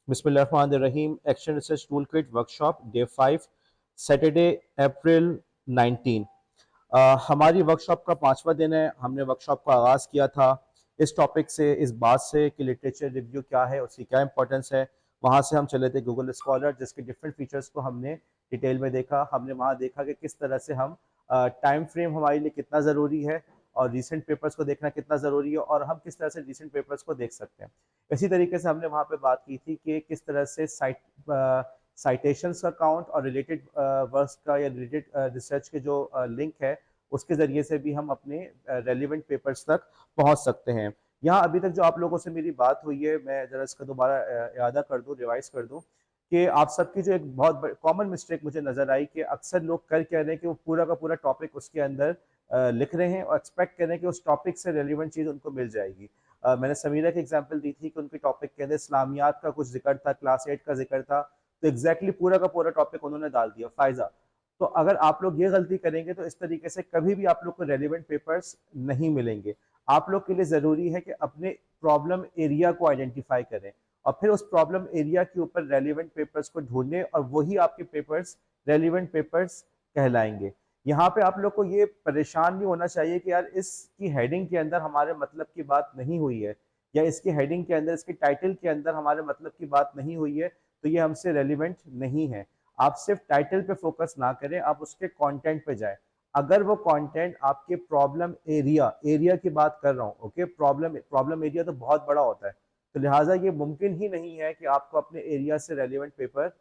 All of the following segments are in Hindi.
बिस्मिल्लाहिर्रहमानिर्रहीम। Action research tool kit workshop day 5, Saturday April 19। हमारी वर्कशॉप का 5वां दिन है। हमने वर्कशॉप का आगाज़ किया था इस टॉपिक से, इस बात से कि लिटरेचर रिव्यू क्या है, उसकी क्या इंपॉर्टेंस है। वहाँ से हम चले थे गूगल स्कॉलर, जिसके डिफरेंट फीचर्स को हमने डिटेल में देखा। हमने वहाँ देखा कि किस तरह से हम टाइम फ्रेम हमारे लिए कितना ज़रूरी है और रीसेंट पेपर्स को देखना कितना ज़रूरी है और हम किस तरह से रीसेंट पेपर्स को देख सकते हैं। इसी तरीके से हमने वहाँ पे बात की थी कि किस तरह से साइटेशंस का काउंट और रिलेटेड वर्क्स का या रिलेटेड रिसर्च के जो लिंक है उसके ज़रिए से भी हम अपने रेलिवेंट पेपर्स तक पहुँच सकते हैं। यहाँ अभी तक जो आप लोगों से मेरी बात हुई है, मैं ज़रा इसका दोबारा इयादा कर दूँ, रिवाइज कर दूँ कि आप सबकी जो एक बहुत कॉमन मिस्टेक मुझे नज़र आई कि अक्सर लोग कर कह रहे हैं कि वो पूरा का पूरा टॉपिक उसके अंदर लिख रहे हैं और एक्सपेक्ट कर रहे हैं कि उस टॉपिक से रेलिवेंट चीज़ उनको मिल जाएगी। मैंने समीरा की एग्जांपल दी थी कि उनके टॉपिक के अंदर इस्लामियात का कुछ जिक्र था, क्लास 8 का जिक्र था, तो एग्जैक्टली पूरा का पूरा टॉपिक उन्होंने डाल दिया फायजा। तो अगर आप लोग ये गलती करेंगे तो इस तरीके से कभी भी आप लोग को रेलिवेंट पेपर्स नहीं मिलेंगे। आप लोग के लिए जरूरी है कि अपने प्रॉब्लम एरिया को आइडेंटिफाई करें और फिर उस प्रॉब्लम एरिया के ऊपर रेलिवेंट पेपर्स को ढूंढें और वही आपके पेपर्स रेलिवेंट पेपर्स कहलाएंगे। यहाँ पे आप लोग को ये परेशान नहीं होना चाहिए कि यार इसकी हेडिंग के अंदर हमारे मतलब की बात नहीं हुई है या इसकी हेडिंग के अंदर, इसके टाइटल के अंदर हमारे मतलब की बात नहीं हुई है, तो ये हमसे रेलिवेंट नहीं है। आप सिर्फ टाइटल पे फोकस ना करें, आप उसके कंटेंट पे जाएं। अगर वो कंटेंट आपके प्रॉब्लम एरिया एरिया की बात कर रहा हूँ, ओके, प्रॉब्लम प्रॉब्लम एरिया तो बहुत बड़ा होता है, तो लिहाजा ये मुमकिन ही नहीं है कि आपको अपने एरिया से रेलिवेंट पेपर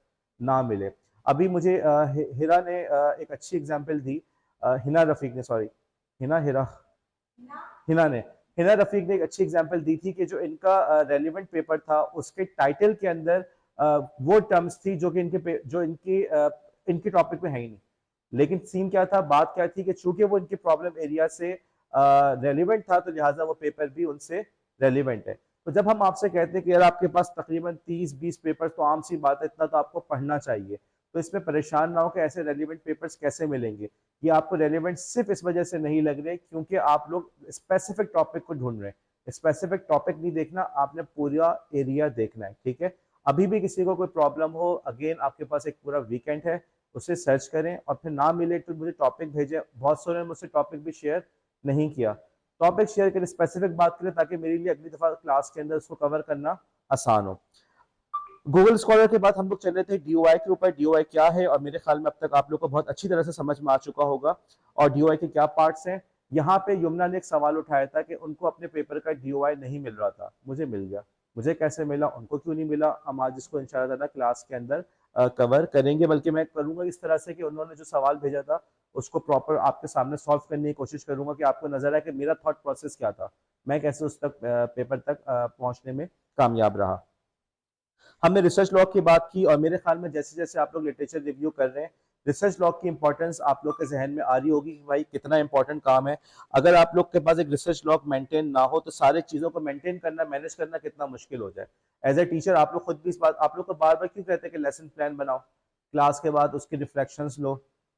ना मिले। अभी मुझे हिरा ने एक अच्छी एग्जांपल दी, हिना रफीक ने, सॉरी, हिना हिरा हिना ने हिना रफीक ने एक अच्छी एग्जांपल दी थी कि जो इनका रेलिवेंट पेपर था उसके टाइटल के अंदर वो टर्म्स थी जो कि जो इनके टॉपिक में है ही नहीं। लेकिन सीन क्या था, बात क्या थी कि चूंकि वो इनके प्रॉब्लम एरिया से रेलिवेंट था तो लिहाजा वो पेपर भी उनसे रेलिवेंट है। तो जब हम आपसे कहते हैं कि यार आपके पास तकरीबन 30-20 पेपर, तो आम सी बात है, इतना तो आपको पढ़ना चाहिए। तो इसमें परेशान ना हो कि ऐसे रेलिवेंट पेपर्स कैसे मिलेंगे। ये आपको रेलिवेंट सिर्फ इस वजह से नहीं लग रहे क्योंकि आप लोग स्पेसिफिक टॉपिक को ढूंढ रहे हैं। स्पेसिफिक टॉपिक नहीं देखना, आपने पूरा एरिया देखना है, ठीक है। अभी भी किसी को कोई प्रॉब्लम हो, अगेन आपके पास एक पूरा वीकेंड है, उसे सर्च करें और फिर ना मिले तो मुझे टॉपिक भेजें। बहुत सारे ने मुझसे टॉपिक भी शेयर नहीं किया। टॉपिक शेयर करें, स्पेसिफिक बात करें ताकि मेरे लिए अगली दफा क्लास के अंदर उसको कवर करना आसान हो। गूगल स्कॉलर के बाद हम लोग चल रहे थे डीओआई के ऊपर। डीओआई क्या है, और मेरे ख्याल में अब तक आप लोग को बहुत अच्छी तरह से समझ में आ चुका होगा और डीओआई के क्या पार्ट्स हैं। यहाँ पे यमुना ने एक सवाल उठाया था कि उनको अपने पेपर का डीओआई नहीं मिल रहा था, मुझे मिल गया। मुझे कैसे मिला, उनको क्यों नहीं मिला, हम आज इसको इंशाल्लाह ताला क्लास के अंदर कवर करेंगे। बल्कि मैं करूंगा इस तरह से कि उन्होंने जो सवाल भेजा था उसको प्रॉपर आपके सामने सॉल्व करने की कोशिश करूंगा कि आपको नजर आए कि मेरा थॉट प्रोसेस क्या था, मैं कैसे उस तक पेपर तक पहुंचने में कामयाब रहा। हमने रिसर्च लॉग की बात की और मेरे ख्याल में जैसे जैसे आप लोग लिटरेचर रिव्यू कर रहे हैं, रिसर्च लॉग की इंपॉर्टेंस आप लोग के जहन में आ रही होगी कि भाई कितना इंपॉर्टेंट काम है। अगर आप लोग के पास एक रिसर्च लॉग मेंटेन ना हो तो सारी चीजों को मेंटेन करना, मैनेज करना कितना मुश्किल हो जाए। एज ए टीचर आप लोग खुद भी इस बात, आप लोग को बार बार क्यों कहते हैं कि लेसन प्लान बनाओ, क्लास के बाद उसके रिफ्लेक्शंस लो,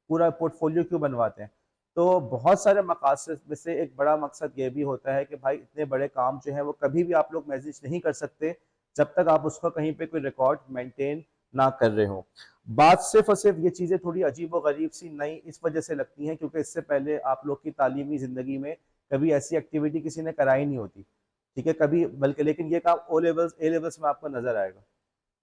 पूरा पोर्टफोलियो क्यों बनवाते हैं। तो बहुत सारे मकासद में से एक बड़ा मकसद ये भी होता है कि भाई इतने बड़े काम जो है वो कभी भी आप लोग मैनेज नहीं कर सकते जब तक आप उसका कहीं पे कोई रिकॉर्ड मेंटेन ना कर रहे हो। बात सिर्फ और सिर्फ ये चीजें थोड़ी अजीब और गरीब सी नई इस वजह से लगती हैं क्योंकि इससे पहले आप लोग की तालीमी जिंदगी में कभी ऐसी एक्टिविटी किसी ने कराई नहीं होती, ठीक है, कभी, बल्कि लेकिन ये काम ओ लेवल्स ए लेवल्स में आपको नजर आएगा।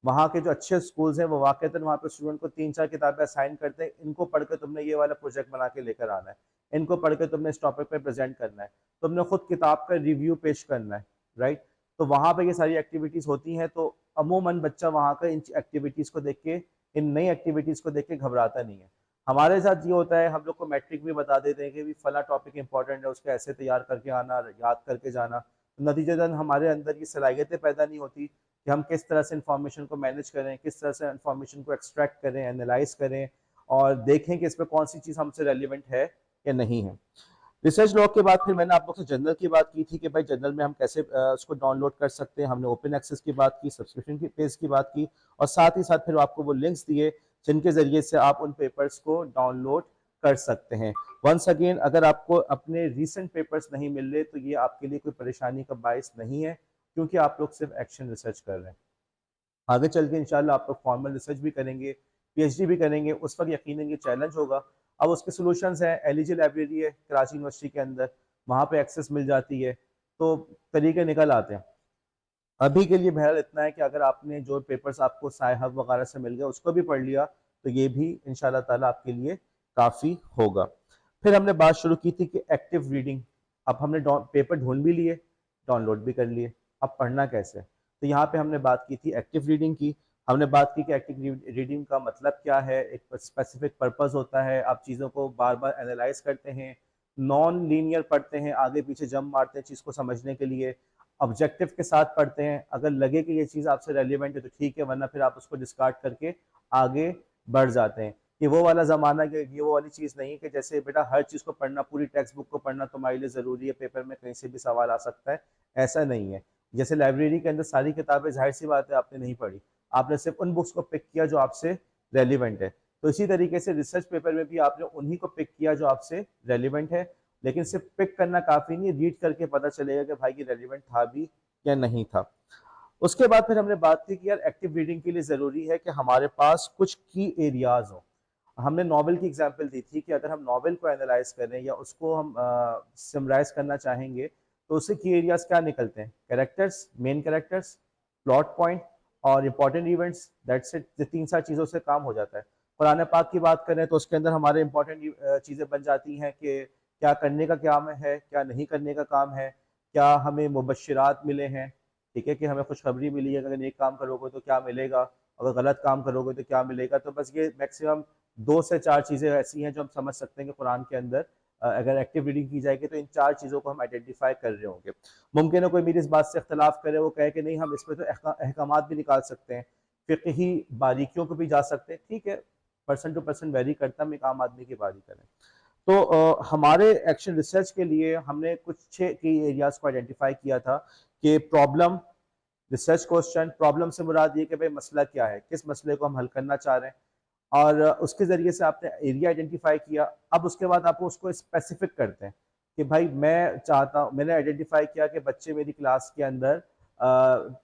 वहाँ के जो अच्छे स्कूल्स हैं वो वाकईतन वहाँ पे स्टूडेंट को 3-4 किताबें असाइन करते हैं, इनको पढ़ के तुमने ये वाला प्रोजेक्ट बना के लेकर आना है, इनको पढ़ के तुमने इस टॉपिक पे प्रेजेंट करना है, तुमने खुद किताब का रिव्यू पेश करना है, राइट। तो वहाँ पे ये सारी एक्टिविटीज होती हैं। तो अमूमन बच्चा वहाँ का इन एक्टिविटीज को देख के, इन नई एक्टिविटीज को देख के घबराता नहीं है। हमारे साथ ये होता है, हम लोग को मैट्रिक भी बता देते हैं कि भी फला टॉपिक इंपॉर्टेंट है, उसको ऐसे तैयार करके आना, याद करके जाना। तो नतीजतन हमारे अंदर ये सलाहियतें पैदा नहीं होती कि हम किस तरह से इंफॉर्मेशन को मैनेज करें, किस तरह से इंफॉर्मेशन को एक्सट्रैक्ट करें, एनालाइज करें और देखें कि इसमें कौन सी चीज़ हमसे रेलिवेंट है या नहीं है। रिसर्च लॉग के बाद फिर मैंने आप लोग से जर्नल की बात की थी कि भाई जर्नल में हम कैसे उसको डाउनलोड कर सकते हैं। हमने ओपन एक्सेस की बात की, सब्सक्रिप्शन की पेज की बात की और साथ ही साथ फिर आपको वो लिंक्स दिए जिनके जरिए से आप उन पेपर्स को डाउनलोड कर सकते हैं। वंस अगेन, अगर आपको अपने रीसेंट पेपर्स नहीं मिल रहे तो ये आपके लिए कोई परेशानी का बायस नहीं है क्योंकि आप लोग सिर्फ एक्शन रिसर्च कर रहे हैं। आगे चल के इंशाल्लाह आप लोग फॉर्मल रिसर्च भी करेंगे, पीएचडी भी करेंगे, उस वक्त यकीनन ये चैलेंज होगा। अब उसके सॉल्यूशंस हैं, एलईजी लाइब्रेरी है कराची यूनिवर्सिटी के अंदर, वहाँ पे एक्सेस मिल जाती है, तो तरीके निकल आते हैं। अभी के लिए बहरहाल इतना है कि अगर आपने जो पेपर्स आपको साय हक वगैरह से मिल गए उसको भी पढ़ लिया तो ये भी इंशाल्लाह ताला आपके लिए काफ़ी होगा। फिर हमने बात शुरू की थी कि एक्टिव रीडिंग। अब हमने पेपर ढूंढ भी लिए, डाउनलोड भी कर लिए, अब पढ़ना कैसे? तो यहाँ पे हमने बात की थी एक्टिव रीडिंग की। हमने बात की कि एक्टिव रीडिंग का मतलब क्या है, एक स्पेसिफिक पर्पस होता है, आप चीज़ों को बार बार एनालाइज करते हैं, नॉन लीनियर पढ़ते हैं, आगे पीछे जंप मारते हैं चीज़ को समझने के लिए, ऑब्जेक्टिव के साथ पढ़ते हैं, अगर लगे कि ये चीज़ आपसे रेलिवेंट है तो ठीक है, वरना फिर आप उसको डिस्कार्ड करके आगे बढ़ जाते हैं। ये वो वाला ज़माना कि ये वो वाली चीज़ नहीं कि जैसे बेटा हर चीज़ को पढ़ना, पूरी टेक्स्ट बुक को पढ़ना तुम्हारे लिए ज़रूरी है, पेपर में कहीं से भी सवाल आ सकता है, ऐसा नहीं है। जैसे लाइब्रेरी के अंदर सारी किताबें जाहिर सी बात है आपने नहीं पढ़ी, आपने सिर्फ उन बुक्स को पिक किया जो आपसे रेलिवेंट है। तो इसी तरीके से रिसर्च पेपर में भी आपने उन्हीं को पिक किया जो आपसे रेलिवेंट है, लेकिन सिर्फ पिक करना काफ़ी नहीं, रीड करके पता चलेगा कि भाई ये रेलिवेंट था भी या नहीं था। उसके बाद फिर हमने बात की कि यार एक्टिव रीडिंग के लिए ज़रूरी है कि हमारे पास कुछ की एरियाज हों। हमने नॉवल की एग्जांपल दी थी कि अगर हम नॉवल को एनालाइज करें या उसको हम समराइज करना चाहेंगे तो उससे की एरियाज क्या निकलते हैं? Characters, main characters, plot point और इंपॉर्टेंट इवेंट्स, दैट्स इट। ये तीन चार चीज़ों से काम हो जाता है। कुरान पाक की बात करें तो उसके अंदर हमारे इंपॉर्टेंट चीज़ें बन जाती हैं कि क्या करने का काम है, क्या नहीं करने का काम है, क्या हमें मुबश्शिरात मिले हैं, ठीक है, कि हमें खुशखबरी मिली है, अगर नेक काम करोगे तो क्या मिलेगा, अगर गलत काम करोगे तो क्या मिलेगा। तो बस ये मैक्सिमम 2 से 4 चीज़ें ऐसी हैं जो हम समझ सकते हैं कि कुरान के अंदर अगर एक्टिव रीडिंग की जाएगी तो इन 4 चीज़ों को हम आइडेंटिफाई कर रहे होंगे। मुमकिन है कोई मेरी इस बात से इख्तलाफ करे, वो कहे कि नहीं हम इसमें तो अहकामात भी निकाल सकते हैं, फ़िक़ही बारीकियों को भी जा सकते हैं, ठीक है, पर्सन टू पर्सन वेरी करता है, हम एक आम आदमी की बात ही करें। तो हमारे एक्शन रिसर्च के लिए हमने कुछ 6 की एरियाज को आइडेंटिफाई किया था कि प्रॉब्लम, रिसर्च क्वेश्चन, प्रॉब्लम से मुराद ये कि भाई मसला क्या है, किस मसले को हम हल करना चाह रहे हैं, और उसके ज़रिए से आपने एरिया आइडेंटिफाई किया। अब उसके बाद आपको उसको स्पेसिफिक करते हैं कि भाई मैं चाहता हूँ, मैंने आइडेंटिफाई किया कि बच्चे मेरी क्लास के अंदर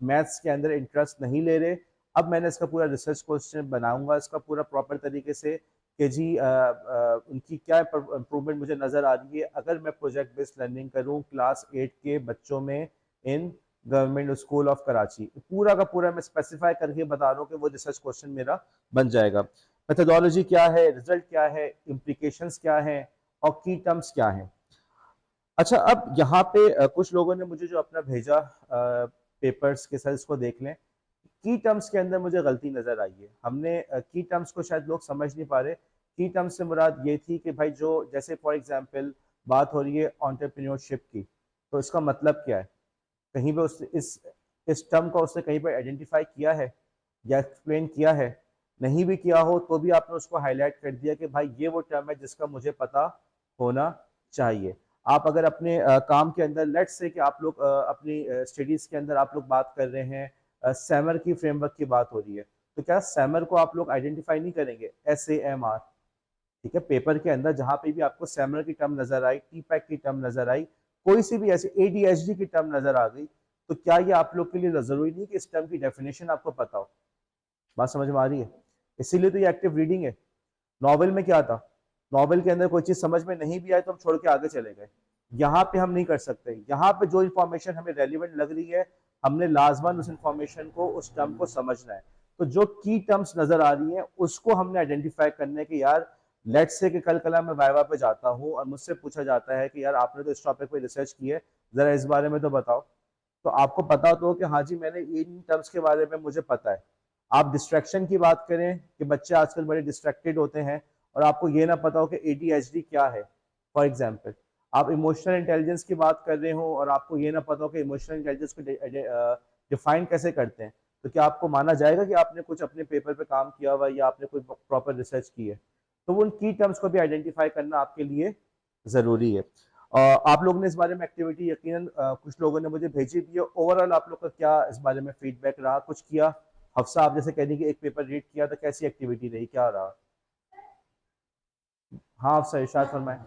मैथ्स के अंदर इंटरेस्ट नहीं ले रहे। अब मैंने इसका पूरा रिसर्च क्वेश्चन बनाऊंगा इसका पूरा प्रॉपर तरीके से कि जी उनकी क्या इम्प्रूवमेंट मुझे नज़र आ रही है अगर मैं प्रोजेक्ट बेस्ड लर्निंग करूँ क्लास 8 के बच्चों में in government school of Karachi. पूरा का पूरा मैं स्पेसिफाई करके बता रहा हूँ कि वो रिसर्च क्वेश्चन मेरा बन जाएगा। मेथोडोलॉजी क्या है, रिजल्ट क्या है, इम्प्लीकेशंस क्या है और की टर्म्स क्या हैं। अच्छा, अब यहाँ पे कुछ लोगों ने मुझे जो अपना भेजा पेपर्स के साथ, इसको देख लें। की टर्म्स के अंदर मुझे गलती नजर आई है। हमने की टर्म्स को शायद लोग समझ नहीं पा रहे। की टर्म्स से मुराद ये थी कि भाई जो जैसे फॉर एग्जांपल बात हो रही है एंटरप्रेन्योरशिप की, तो इसका मतलब क्या है? कहीं पे उस इस टर्म को उसने कहीं पर आइडेंटिफाई किया है या एक्सप्लेन किया है? नहीं भी किया हो तो भी आपने उसको हाईलाइट कर दिया कि भाई ये वो टर्म है जिसका मुझे पता होना चाहिए। आप अगर अपने काम के अंदर लेट्स से कि आप लोग अपनी स्टडीज के अंदर आप लोग बात कर रहे हैं, सैमर की फ्रेमवर्क की बात हो रही है, तो क्या सैमर को आप लोग आइडेंटिफाई नहीं करेंगे? SAMR, ठीक है, पेपर के अंदर जहां पे भी आपको सैमर की टर्म नजर आई, टीपैक की टर्म नजर आई, कोई सी भी ऐसी ADHD की टर्म नजर आ गई, तो क्या ये आप लोग के लिए जरूरी नहीं कि इस टर्म की डेफिनेशन आपको पता हो? बात समझ में आ रही है? इसीलिए तो ये एक्टिव रीडिंग है। नॉवल में क्या था? नॉवल के अंदर कोई चीज समझ में नहीं भी आई तो हम छोड़ के आगे चले गए। यहाँ पे हम नहीं कर सकते। यहाँ पे जो इन्फॉर्मेशन हमें रेलिवेंट लग रही है, हमने लाजमन उस इन्फॉर्मेशन को, उस टर्म को समझना है। तो जो की टर्म्स नजर आ रही हैं उसको हमने आइडेंटिफाई करने के, यार लेट्स से कि कल कला मैं वाइवा पे जाता हूँ और मुझसे पूछा जाता है कि यार आपने तो इस टॉपिक पे रिसर्च की है, जरा इस बारे में तो बताओ। तो आपको पता तो हो कि हाँ जी मैंने इन टर्म्स के बारे में मुझे पता है। आप डिस्ट्रैक्शन की बात करें कि बच्चे आजकल बड़े डिस्ट्रैक्टेड होते हैं और आपको ये ना पता हो कि ADHD क्या है, फॉर एग्जाम्पल। आप इमोशनल इंटेलिजेंस की बात कर रहे हो और आपको ये ना पता हो कि इमोशनल इंटेलिजेंस को डिफाइन कैसे करते हैं, तो क्या आपको माना जाएगा कि आपने कुछ अपने पेपर पे काम किया हुआ है या आपने कोई प्रॉपर रिसर्च की है? तो उन की टर्म्स को भी आइडेंटिफाई करना आपके लिए ज़रूरी है। आप लोगों ने इस बारे में एक्टिविटी यकीनन कुछ लोगों ने मुझे भेजी भी है। ओवरऑल आप लोग का क्या इस बारे में फीडबैक रहा? कुछ किया? हफ्सा, आप जैसे कह रही कि एक पेपर रीड किया तो कैसी एक्टिविटी रही, क्या रहा? हाँ हफ्सा, इरशाद फरमाएं।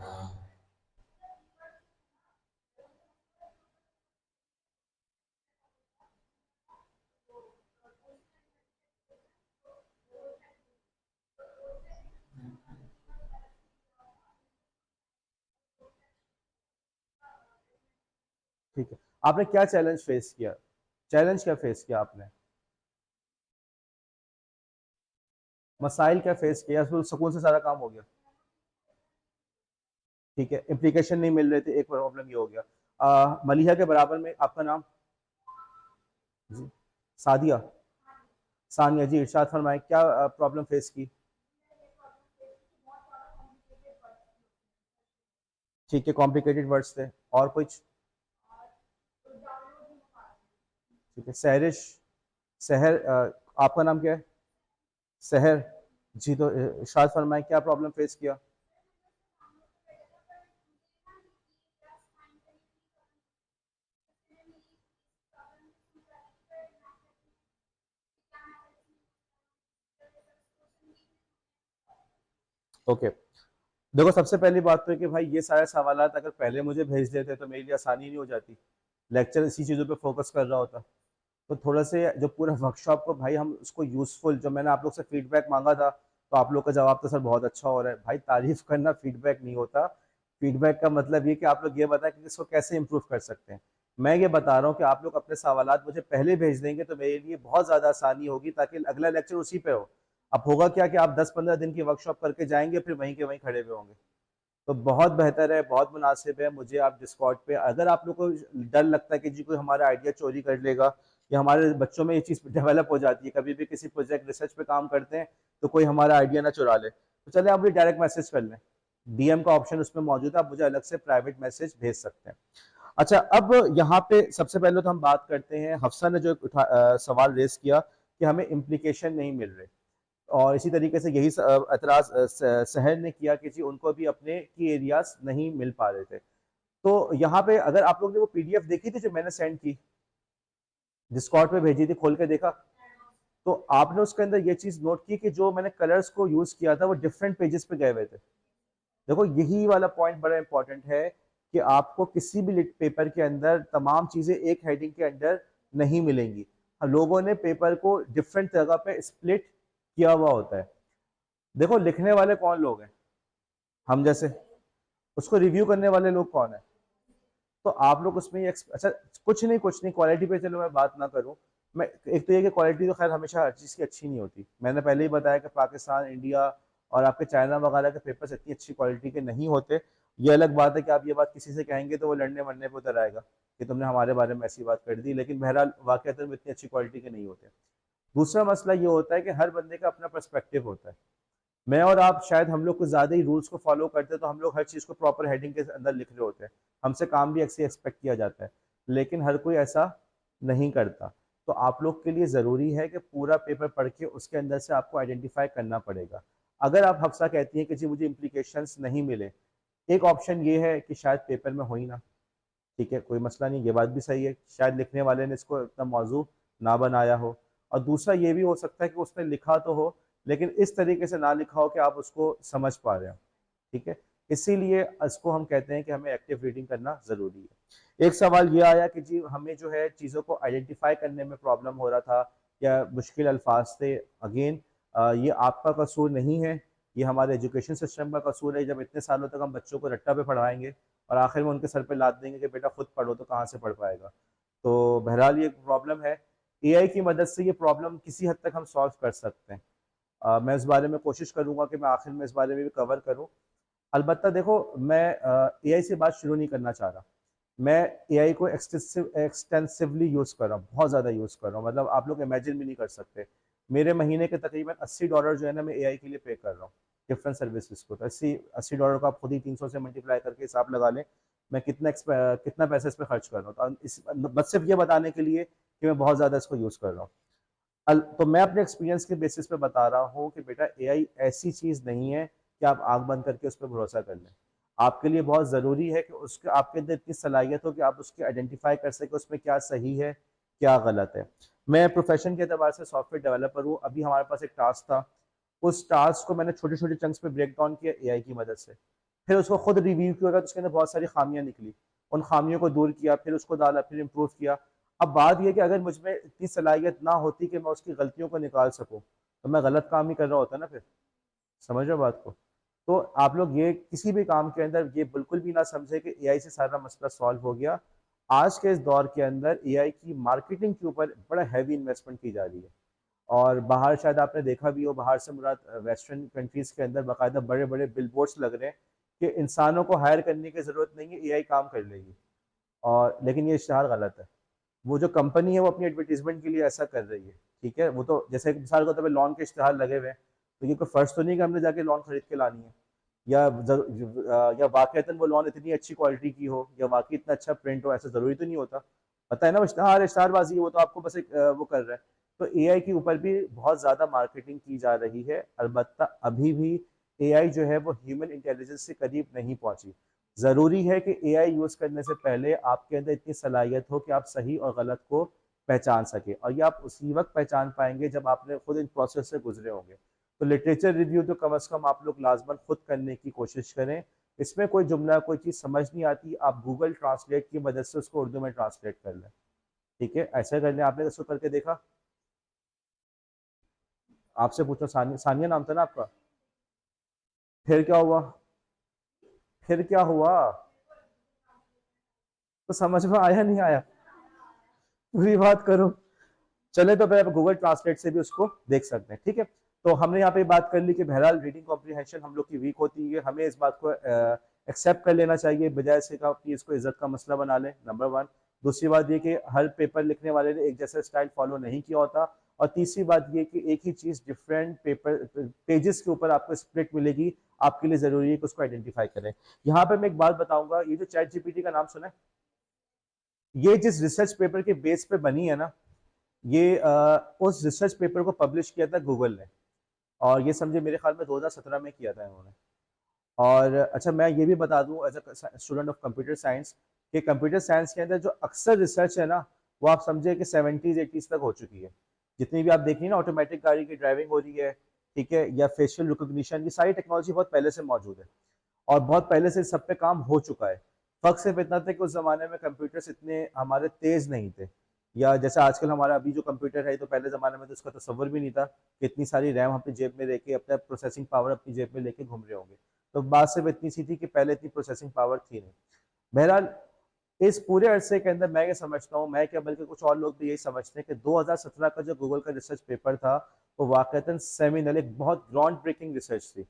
ठीक है, आपने क्या चैलेंज फेस किया? चैलेंज क्या फेस किया आपने? मसाइल क्या फेस किया? फिर सुकून से सारा काम हो गया? ठीक है, इम्प्लीकेशन नहीं मिल रहे थे, एक प्रॉब्लम ये हो गया। मलिहा के बराबर में आपका नाम? जी, सादिया, सानिया जी, इरशाद फरमाएं क्या प्रॉब्लम फेस की? ठीक है, कॉम्प्लिकेटेड वर्ड्स थे, और कुछ? ठीक है, सहरिश, सहर, आपका नाम क्या है? सहर जी, तो इरशाद फरमाएं क्या प्रॉब्लम फेस किया? ओके, देखो सबसे पहली बात तो है कि भाई ये सारे सवालात अगर पहले मुझे भेज देते तो मेरे लिए आसानी नहीं हो जाती, लेक्चर इसी चीज़ों पे फोकस कर रहा होता। तो थोड़ा से जो पूरा वर्कशॉप को भाई हम उसको यूज़फुल, जो मैंने आप लोग से फीडबैक मांगा था, तो आप लोग का जवाब तो सर बहुत अच्छा हो रहा है भाई। तारीफ करना फीडबैक नहीं होता, फीडबैक का मतलब ये कि आप लोग ये बताएं कि इसको कैसे इम्प्रूव कर सकते हैं। मैं ये बता रहा हूँ कि आप लोग अपने सवालात मुझे पहले भेज देंगे तो मेरे लिए बहुत ज़्यादा आसानी होगी, ताकि अगला लेक्चर उसी पे हो। अब होगा क्या कि आप 10-15 दिन की वर्कशॉप करके जाएंगे, फिर वहीं के वहीं खड़े हुए होंगे। तो बहुत बेहतर है, बहुत मुनासिब है, मुझे आप डिस्कॉर्ड पे, अगर आप लोग को डर लगता है कि जी कोई हमारा आइडिया चोरी कर लेगा, या हमारे बच्चों में ये चीज़ डेवलप हो जाती है, कभी भी किसी प्रोजेक्ट रिसर्च पे काम करते हैं तो कोई हमारा आइडिया ना चुरा ले, तो चले आप मुझे डायरेक्ट मैसेज कर लें। डीएम का ऑप्शन उसमें मौजूद है, आप मुझे अलग से प्राइवेट मैसेज भेज सकते हैं। अच्छा, अब यहाँ पे सबसे पहले तो हम बात करते हैं, हफ्सा ने जो सवाल रेस किया कि हमें इम्प्लीकेशन नहीं मिल रहे, और इसी तरीके से यही एतराज शहर ने किया कि जी उनको भी अपने की एरियाज नहीं मिल पा रहे थे। तो यहाँ पे अगर आप लोग ने वो पीडीएफ देखी थी जो मैंने सेंड की, डिस्कॉर्ड पे भेजी थी, खोल के देखा, तो आपने उसके अंदर ये चीज नोट की कि जो मैंने कलर्स को यूज किया था वो डिफरेंट पेजेस पे गए हुए थे। देखो यही वाला पॉइंट बड़ा इंपॉर्टेंट है कि आपको किसी भी लिट पेपर के अंदर तमाम चीजें एक हेडिंग के अंदर नहीं मिलेंगी। लोगों ने पेपर को डिफरेंट जगह पे स्प्लिट किया हुआ होता है। देखो लिखने वाले कौन लोग हैं? हम जैसे। उसको रिव्यू करने वाले लोग कौन है? तो आप लोग उसमें ये अच्छा, कुछ नहीं क्वालिटी पे चलो मैं बात ना करूं। मैं, एक तो ये कि क्वालिटी तो खैर हमेशा हर चीज़ की अच्छी नहीं होती, मैंने पहले ही बताया कि पाकिस्तान, इंडिया और आपके चाइना वगैरह के पेपर्स इतनी अच्छी क्वालिटी के नहीं होते। ये अलग बात है कि आप ये बात किसी से कहेंगे तो वो लड़ने मरने पर उतर आएगा कि तुमने हमारे बारे में ऐसी बात कर दी, लेकिन बहरहाल वाकई में इतनी अच्छी क्वालिटी के नहीं होते। दूसरा मसला ये होता है कि हर बंदे का अपना पर्सपेक्टिव होता है। मैं और आप शायद हम लोग कुछ ज़्यादा ही रूल्स को फॉलो करते हैं, तो हम लोग हर चीज़ को प्रॉपर हेडिंग के अंदर लिख रहे होते हैं, हमसे काम भी ऐसे एक्सपेक्ट किया जाता है, लेकिन हर कोई ऐसा नहीं करता। तो आप लोग के लिए ज़रूरी है कि पूरा पेपर पढ़ के उसके अंदर से आपको आइडेंटिफाई करना पड़ेगा। अगर आप हफ्सा कहती हैं कि जी मुझे इम्प्लीकेशंस नहीं मिले, एक ऑप्शन ये है कि शायद पेपर में हो ही ना। ठीक है, कोई मसला नहीं, ये बात भी सही है, शायद लिखने वाले ने इसको इतना मौजू ना बनाया हो। और दूसरा ये भी हो सकता है कि उसने लिखा तो हो, लेकिन इस तरीके से ना लिखा हो कि आप उसको समझ पा रहे हो। ठीक है, इसीलिए इसको हम कहते हैं कि हमें एक्टिव रीडिंग करना ज़रूरी है। एक सवाल ये आया कि जी हमें जो है चीज़ों को आइडेंटिफाई करने में प्रॉब्लम हो रहा था, या मुश्किल अल्फाज थे। अगेन, ये आपका कसूर नहीं है, ये हमारे एजुकेशन सिस्टम का कसूर है। जब इतने सालों तक हम बच्चों को रट्टा पे पढ़ाएंगे और आखिर में उनके सर पे लाद देंगे कि बेटा खुद पढ़ो, तो कहाँ से पढ़ पाएगा? तो बहरहाल ये प्रॉब्लम है। एआई की मदद से ये प्रॉब्लम किसी हद तक हम सॉल्व कर सकते हैं। मैं इस बारे में कोशिश करूंगा कि मैं आखिर में इस बारे में भी कवर करूं। अलबत्ता देखो, मैं एआई से बात शुरू नहीं करना चाह रहा। मैं एआई को एक्सटेंसिवली यूज़ कर रहा हूँ, बहुत ज़्यादा यूज़ कर रहा हूँ, मतलब आप लोग इमेजिन भी नहीं कर सकते। मेरे महीने के तकरीबन $80 जो है ना, मैं एआई के लिए पे कर रहा हूँ, डिफरेंट सर्विसेज को। तो $80 का आप खुद ही 300 से मल्टीप्लाई करके हिसाब लगा लें, मैं कितना पैसा इस पर खर्च कर रहा हूँ। तो बस सिर्फ ये बताने के लिए कि मैं बहुत ज़्यादा इसको यूज़ कर रहा हूँ। तो मैं अपने एक्सपीरियंस के बेसिस पे बता रहा हूँ कि बेटा एआई ऐसी चीज़ नहीं है कि आप आंख बंद करके उस पर भरोसा कर लें। आपके लिए बहुत ज़रूरी है कि उसके आपके अंदर इतनी सलाहियत हो कि आप उसके आइडेंटिफाई कर सकें उसमें क्या सही है, क्या गलत है। मैं प्रोफेशन के अतबार से सॉफ्टवेयर डेवलपर हूँ। अभी हमारे पास एक टास्क था, उस टास्क को मैंने छोटे छोटे चंक्स में ब्रेक डाउन किया एआई की मदद से, फिर उसको खुद रिव्यू किया, तो उसके अंदर बहुत सारी खामियां निकली, उन खामियों को दूर किया, फिर उसको डाला, फिर इम्प्रूव किया। अब बात यह कि अगर मुझ में इतनी सलाहियत ना होती कि मैं उसकी गलतियों को निकाल सकूं, तो मैं गलत काम ही कर रहा होता ना फिर। समझ रहे हो बात को? तो आप लोग ये किसी भी काम के अंदर ये बिल्कुल भी ना समझे कि एआई से सारा मसला सॉल्व हो गया। आज के इस दौर के अंदर एआई की मार्केटिंग के ऊपर बड़ा हैवी इन्वेस्टमेंट की जा रही है। और बाहर शायद आपने देखा भी हो, बाहर से मुराद वेस्टर्न कंट्रीज के अंदर बाकायदा बड़े बड़े बिलबोर्ड्स लग रहे हैं कि इंसानों को हायर करने की ज़रूरत नहीं है, एआई काम कर लेगी। और लेकिन ये इश्तिहार गलत है। वो जो कंपनी है वो अपनी एडवर्टीजमेंट के लिए ऐसा कर रही है, ठीक है। वो तो जैसे एक मिसाल के तौर पे लॉन के इश्तिहार लगे हुए हैं, तो ये कोई फर्ज तो नहीं कि हमने जाके लॉन खरीद के लानी है, या वाकईतन वो लॉन इतनी अच्छी क्वालिटी की हो, या वाकई इतना अच्छा प्रिंट हो, ऐसा ज़रूरी तो नहीं होता। पता है ना, वो इश्तिहार इश्तिहारबाजी है, वो तो आपको बस एक वो कर रहा है। तो एआई के ऊपर भी बहुत ज़्यादा मार्केटिंग की जा रही है, अलबत्ता अभी भी एआई जो है वो ह्यूमन इंटेलिजेंस से करीब नहीं पहुंची। ज़रूरी है कि एआई यूज़ करने से पहले आपके अंदर इतनी सलाहियत हो कि आप सही और गलत को पहचान सके, और ये आप उसी वक्त पहचान पाएंगे जब आपने खुद इन प्रोसेस से गुजरे होंगे। तो लिटरेचर रिव्यू तो कम अज़ कम आप लोग लाजमन खुद करने की कोशिश करें। इसमें कोई जुमला कोई चीज़ समझ नहीं आती, आप गूगल ट्रांसलेट की मदद से उसको उर्दू में ट्रांसलेट कर लें, ठीक है। ऐसा कर लें। आपने इसको करके देखा? आपसे पूछो, सानिया, सानिया नाम था ना आपका? फिर क्या हुआ? फिर क्या हुआ? तो समझ में आया नहीं आया? पूरी बात करो। चले तो फिर आप गूगल ट्रांसलेट से भी उसको देख सकते हैं, ठीक है। तो हमने यहाँ पे बात कर ली कि बहरहाल रीडिंग कॉम्प्रीहेंशन हम लोग की वीक होती है, हमें इस बात को एक्सेप्ट कर लेना चाहिए, बजाय से कि अपनी इसको इज्जत का मसला बना लें, नंबर वन। दूसरी बात ये कि हर पेपर लिखने वाले ने एक जैसा स्टाइल फॉलो नहीं किया होता। और तीसरी बात ये कि एक ही चीज डिफरेंट पेपर पेजेस के ऊपर आपको स्प्लिट मिलेगी, आपके लिए जरूरी है कि उसको आइडेंटिफाई करें। यहाँ पे मैं एक बात बताऊंगा, ये जो चैट जीपीटी का नाम सुना है, ये जिस रिसर्च पेपर के बेस पे बनी है ना, ये उस रिसर्च पेपर को पब्लिश किया था गूगल ने। और ये समझे मेरे ख्याल में 2017 में किया था इन्होंने। और अच्छा, मैं ये भी बता दूं as a student of computer science कि कंप्यूटर साइंस के अंदर जो अक्सर रिसर्च है ना, वो आप समझे कि 70s 80s तक हो चुकी है। जितनी भी आप देख रही है ना, ऑटोमेटिक गाड़ी की ड्राइविंग हो रही है, ठीक है, या फेशियल रिकॉग्निशन, ये सारी टेक्नोलॉजी बहुत पहले से मौजूद है और बहुत पहले से सब पे काम हो चुका है। फर्क सिर्फ इतना था कि उस जमाने में कंप्यूटर्स इतने हमारे तेज नहीं थे, या जैसे आजकल हमारा अभी जो कंप्यूटर है, तो पहले ज़माने में तो उसका तस्वर भी नहीं था कि इतनी सारी रैम अपनी जेब में लेके, अपना प्रोसेसिंग पावर अपनी जेब में लेके घूम रहे होंगे। तो बात सिर्फ इतनी सी थी कि पहले इतनी प्रोसेसिंग पावर थी नहीं। बहरहाल, इस पूरे अरसे के अंदर मैं ये समझता हूँ, मैं क्या बल्कि कुछ और लोग भी यही समझते हैं कि 2017 का जो गूगल का रिसर्च पेपर था, वो वाकईतन सेमिनल, एक बहुत ग्राउंड ब्रेकिंग रिसर्च थी।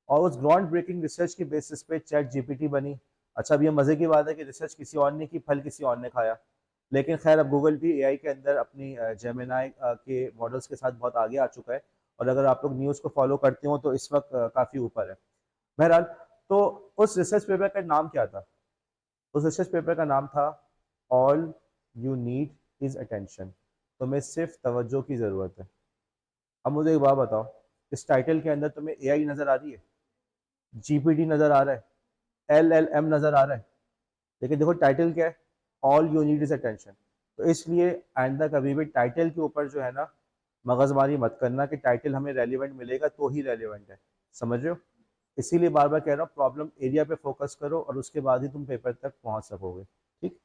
और उस ग्राउंड ब्रेकिंग रिसर्च की बेसिस पे चैट जीपीटी बनी। अच्छा, अब ये मजे की बात है कि रिसर्च किसी और ने की, फल किसी और ने खाया। लेकिन खैर, अब गूगल भी एआई के अंदर अपनी जेमिनाई के मॉडल्स के साथ बहुत आगे आ चुका है। और अगर आप लोग न्यूज़ को फॉलो करते हो तो इस वक्त काफ़ी ऊपर है। बहरहाल, तो उस रिसर्च पेपर का नाम क्या था? उस रिसर्च पेपर का नाम था all you need is attention. तुम्हें सिर्फ तवज्जो की ज़रूरत है। अब मुझे एक बात बताओ, इस टाइटल के अंदर तुम्हें एआई नज़र आ रही है, जीपीटी नज़र आ रहा है, एलएलएम नज़र आ रहा है, लेकिन देखो टाइटल क्या है, all you need is attention. तो इसलिए आइंदा कभी भी टाइटल के ऊपर जो है ना, मगजमारी मत करना कि टाइटल हमें रेलिवेंट मिलेगा तो ही रेलिवेंट है, समझ रहे हो। इसीलिए बार बार कह रहा हूँ, प्रॉब्लम एरिया पे फोकस करो और उसके बाद ही तुम पेपर तक पहुंच सकोगे, ठीक।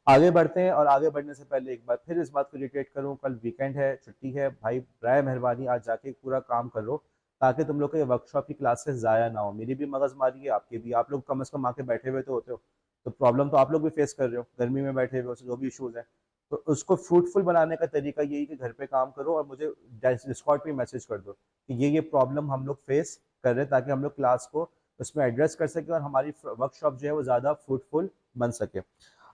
आगे बढ़ते हैं, और आगे बढ़ने से पहले एक बार फिर इस बात को रिटेट करूं, कल वीकेंड है, छुट्टी है भाई, बराए मेहरबानी आज जाके पूरा काम करो, ताकि तुम लोग के वर्कशॉप की क्लासेस ज़ाया ना हो। मेरी भी मगजमारी है, आपकी भी, आप लोग कम अज़ कम आके बैठे हुए तो होते हो, तो प्रॉब्लम तो आप लोग भी फेस कर रहे हो, गर्मी में बैठे हुए हो, जो भी इशूज़ हैं। तो उसको फ्रूटफुल बनाने का तरीका यही कि घर पे काम करो और मुझे डिस्कॉर्ड पे मैसेज कर दो कि ये प्रॉब्लम हम लोग फेस कर रहे हैं, ताकि हम लोग क्लास को उसमें एड्रेस कर सके और हमारी वर्कशॉप जो है वो ज़्यादा फ्रूटफुल बन सके।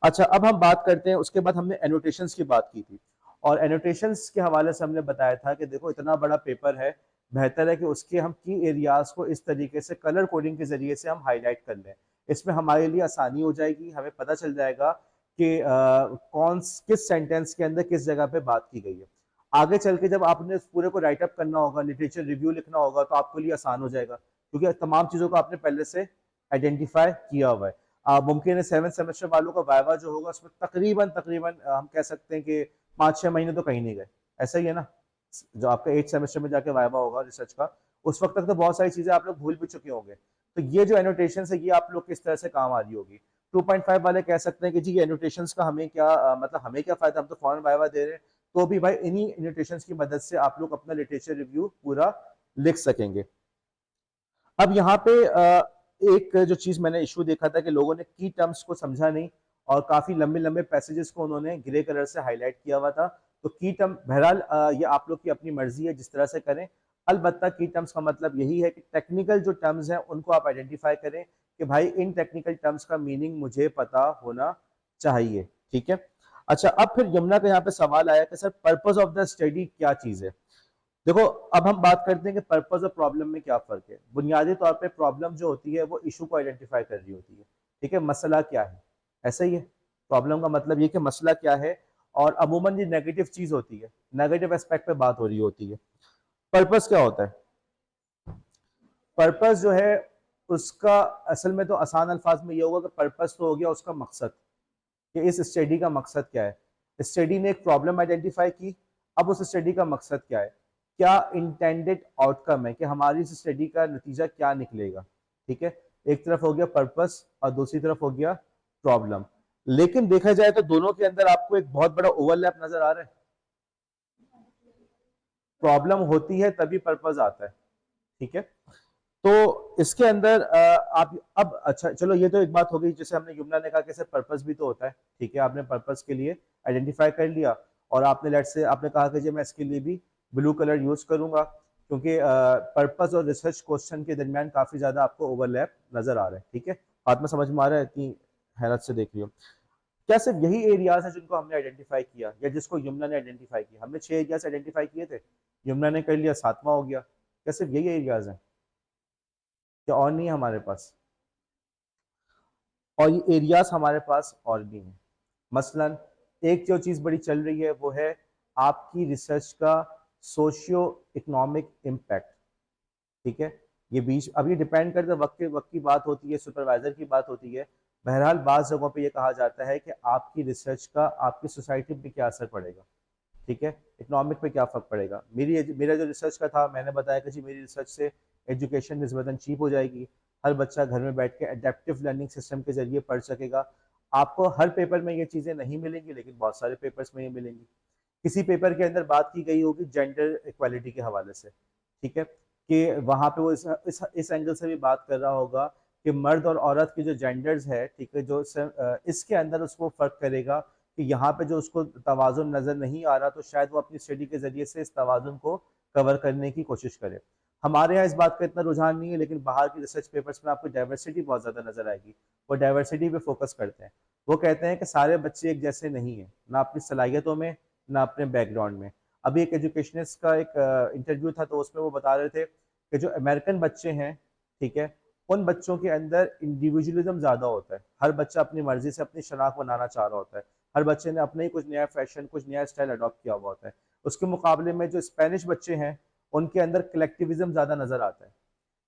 अच्छा, अब हम बात करते हैं, उसके बाद हमने एनोटेशंस की बात की थी। और एनोटेशंस के हवाले से हमने बताया था कि देखो, इतना बड़ा पेपर है, बेहतर है कि उसके हम की एरियाज को इस तरीके से कलर कोडिंग के जरिए से हम हाईलाइट कर लें। इसमें हमारे लिए आसानी हो जाएगी, हमें पता चल जाएगा कि कौन किस सेंटेंस के अंदर किस जगह पे बात की गई है। आगे चल के जब आपने इस पूरे को राइटअप करना होगा, लिटरेचर रिव्यू लिखना होगा, तो आपके लिए आसान हो जाएगा, क्योंकि तमाम चीज़ों को आपने पहले से आइडेंटिफाई किया हुआ है। मुमकिन है 7th सेमेस्टर वालों का वाइवा जो होगा, उसमें तकरीबन तकरीबन हम कह सकते हैं कि 5-6 महीने तो कहीं नहीं गए, ऐसा ही है ना। जो आपका 8th सेमेस्टर में जाके वाइवा होगा रिसर्च का, उस वक्त तक तो बहुत सारी चीजें आप लोग भूल भी चुके होंगे। तो ये जो एनोटेशन है, ये आप लोग किस तरह से काम आ रही होगी। 2.5 वाले कह सकते हैं कि जी एनोटेशंस का हमें क्या मतलब हमें क्या फायदा, हम तो फॉरन वाइवा दे रहे हैं। तो भी भाई, इन्हीं एनोटेशंस की मदद से आप लोग अपना लिटरेचर रिव्यू पूरा लिख सकेंगे। अब यहाँ पे एक जो चीज मैंने इशू देखा था कि लोगों ने की टर्म्स को समझा नहीं, और काफ़ी लंबे लंबे पैसेजेस को उन्होंने ग्रे कलर से हाईलाइट किया हुआ था। तो की टर्म बहरहाल ये आप लोग की अपनी मर्जी है जिस तरह से करें। अलबत्ता की टर्म्स का मतलब यही है कि टेक्निकल जो टर्म्स हैं उनको आप आइडेंटिफाई करें कि भाई इन टेक्निकल टर्म्स का मीनिंग मुझे पता होना चाहिए। ठीक है। अच्छा, अब फिर यमुना का यहाँ पे सवाल आया कि sir purpose of the study क्या चीज़ है। देखो, अब हम बात करते हैं कि पर्पस और प्रॉब्लम में क्या फर्क है। बुनियादी तौर पे प्रॉब्लम जो होती है वो इशू को आइडेंटिफाई कर रही होती है। ठीक है, मसला क्या है, ऐसा ही है। प्रॉब्लम का मतलब ये कि मसला क्या है, और अमूमन ये नेगेटिव चीज होती है, नेगेटिव एस्पेक्ट पे बात हो रही होती है। पर्पस क्या होता है? पर्पस जो है उसका असल में तो आसान अल्फाज में ये होगा कि पर्पस तो हो गया उसका मकसद, कि इस स्टडी का मकसद क्या है। स्टडी ने एक प्रॉब्लम आइडेंटिफाई की, अब उस स्टडी का मकसद क्या है, क्या इंटेंडेड आउटकम है, कि हमारी इस स्टडी का नतीजा क्या निकलेगा। ठीक है, एक तरफ हो गया पर्पस और दूसरी तरफ हो गया प्रॉब्लम। लेकिन देखा जाए तो दोनों के अंदर आपको एक बहुत बड़ा ओवरलैप नजर आ रहा है। प्रॉब्लम होती है तभी पर्पस आता है। ठीक है, तो इसके अंदर आप अब अच्छा चलो, ये तो एक बात हो गई, जैसे हमने युमना ने कहा कि सर पर्पस भी तो होता है। ठीक है, आपने पर्पस के लिए आइडेंटिफाई कर लिया, और आपने लेट से आपने कहा कि जी मैं इसके लिए भी ब्लू कलर यूज करूंगा, क्योंकि पर्पस और रिसर्च क्वेश्चन के दरमियान काफी ज्यादा आपको ओवरलैप नजर आ रहा है। ठीक है, बात में समझ में आ रहा है कि हैरत से देख रही हो। क्या सिर्फ यही एरियाज है जिनको हमने आइडेंटिफाई किया, या जिसको युमना ने आइडेंटिफाई किया? हमने 6 एरियाज आइडेंटिफाई किए थे, युमना ने कर लिया, 7वां हो गया। क्या सिर्फ यही एरियाज हैं, या और नहीं है हमारे पास? और ये एरियाज हमारे पास और भी हैं। मसलन एक जो चीज़ बड़ी चल रही है वो है आपकी रिसर्च का सोशियो इकोनॉमिक इम्पैक्ट। ठीक है, ये बीच अब ये डिपेंड करता है, वक्त की बात होती है, सुपरवाइजर की बात होती है। बहरहाल बाज़ जगहों पे ये कहा जाता है कि आपकी रिसर्च का आपकी सोसाइटी पे क्या असर पड़ेगा। ठीक है, इकोनॉमिक पे क्या फर्क पड़ेगा। मेरा जो रिसर्च का था, मैंने बताया कि जी मेरी रिसर्च से एजुकेशन निस्बतन चीप हो जाएगी, हर बच्चा घर में बैठ के एडेप्टिव लर्निंग सिस्टम के जरिए पढ़ सकेगा। आपको हर पेपर में ये चीज़ें नहीं मिलेंगी, लेकिन बहुत सारे पेपर्स में ये मिलेंगी। किसी पेपर के अंदर बात की गई होगी जेंडर इक्वालिटी के हवाले से। ठीक है, कि वहाँ पे वो इस एंगल से भी बात कर रहा होगा कि मर्द और औरत के जो जेंडर्स है, ठीक है, इसके अंदर उसको फर्क करेगा कि यहाँ पे जो उसको तवाज़ुन नज़र नहीं आ रहा, तो शायद वो अपनी स्टडी के ज़रिए से इस तवाज़ुन को कवर करने की कोशिश करे। हमारे यहाँ इस बात का इतना रुझान नहीं है, लेकिन बाहर की रिसर्च पेपर्स में आपको डाइवर्सिटी बहुत ज़्यादा नज़र आएगी। वो डाइवर्सिटी पे फोकस करते हैं। वो कहते हैं कि सारे बच्चे एक जैसे नहीं हैं, ना अपनी सलाहियतों में, ना अपने बैकग्राउंड में। अभी एक एजुकेशनिस्ट का एक इंटरव्यू था, तो उसमें वो बता रहे थे कि जो अमेरिकन बच्चे हैं, ठीक है, उन बच्चों के अंदर इंडिविजुअलिज्म ज़्यादा होता है। हर बच्चा अपनी मर्जी से अपनी शनाख्त बनाना चाह रहा होता है। हर बच्चे ने अपने ही कुछ नया फैशन, कुछ नया स्टाइल अडॉप्ट किया हुआ होता है। उसके मुकाबले में जो स्पेनिश बच्चे हैं, उनके अंदर कलेक्टिविज्म ज़्यादा नज़र आता है।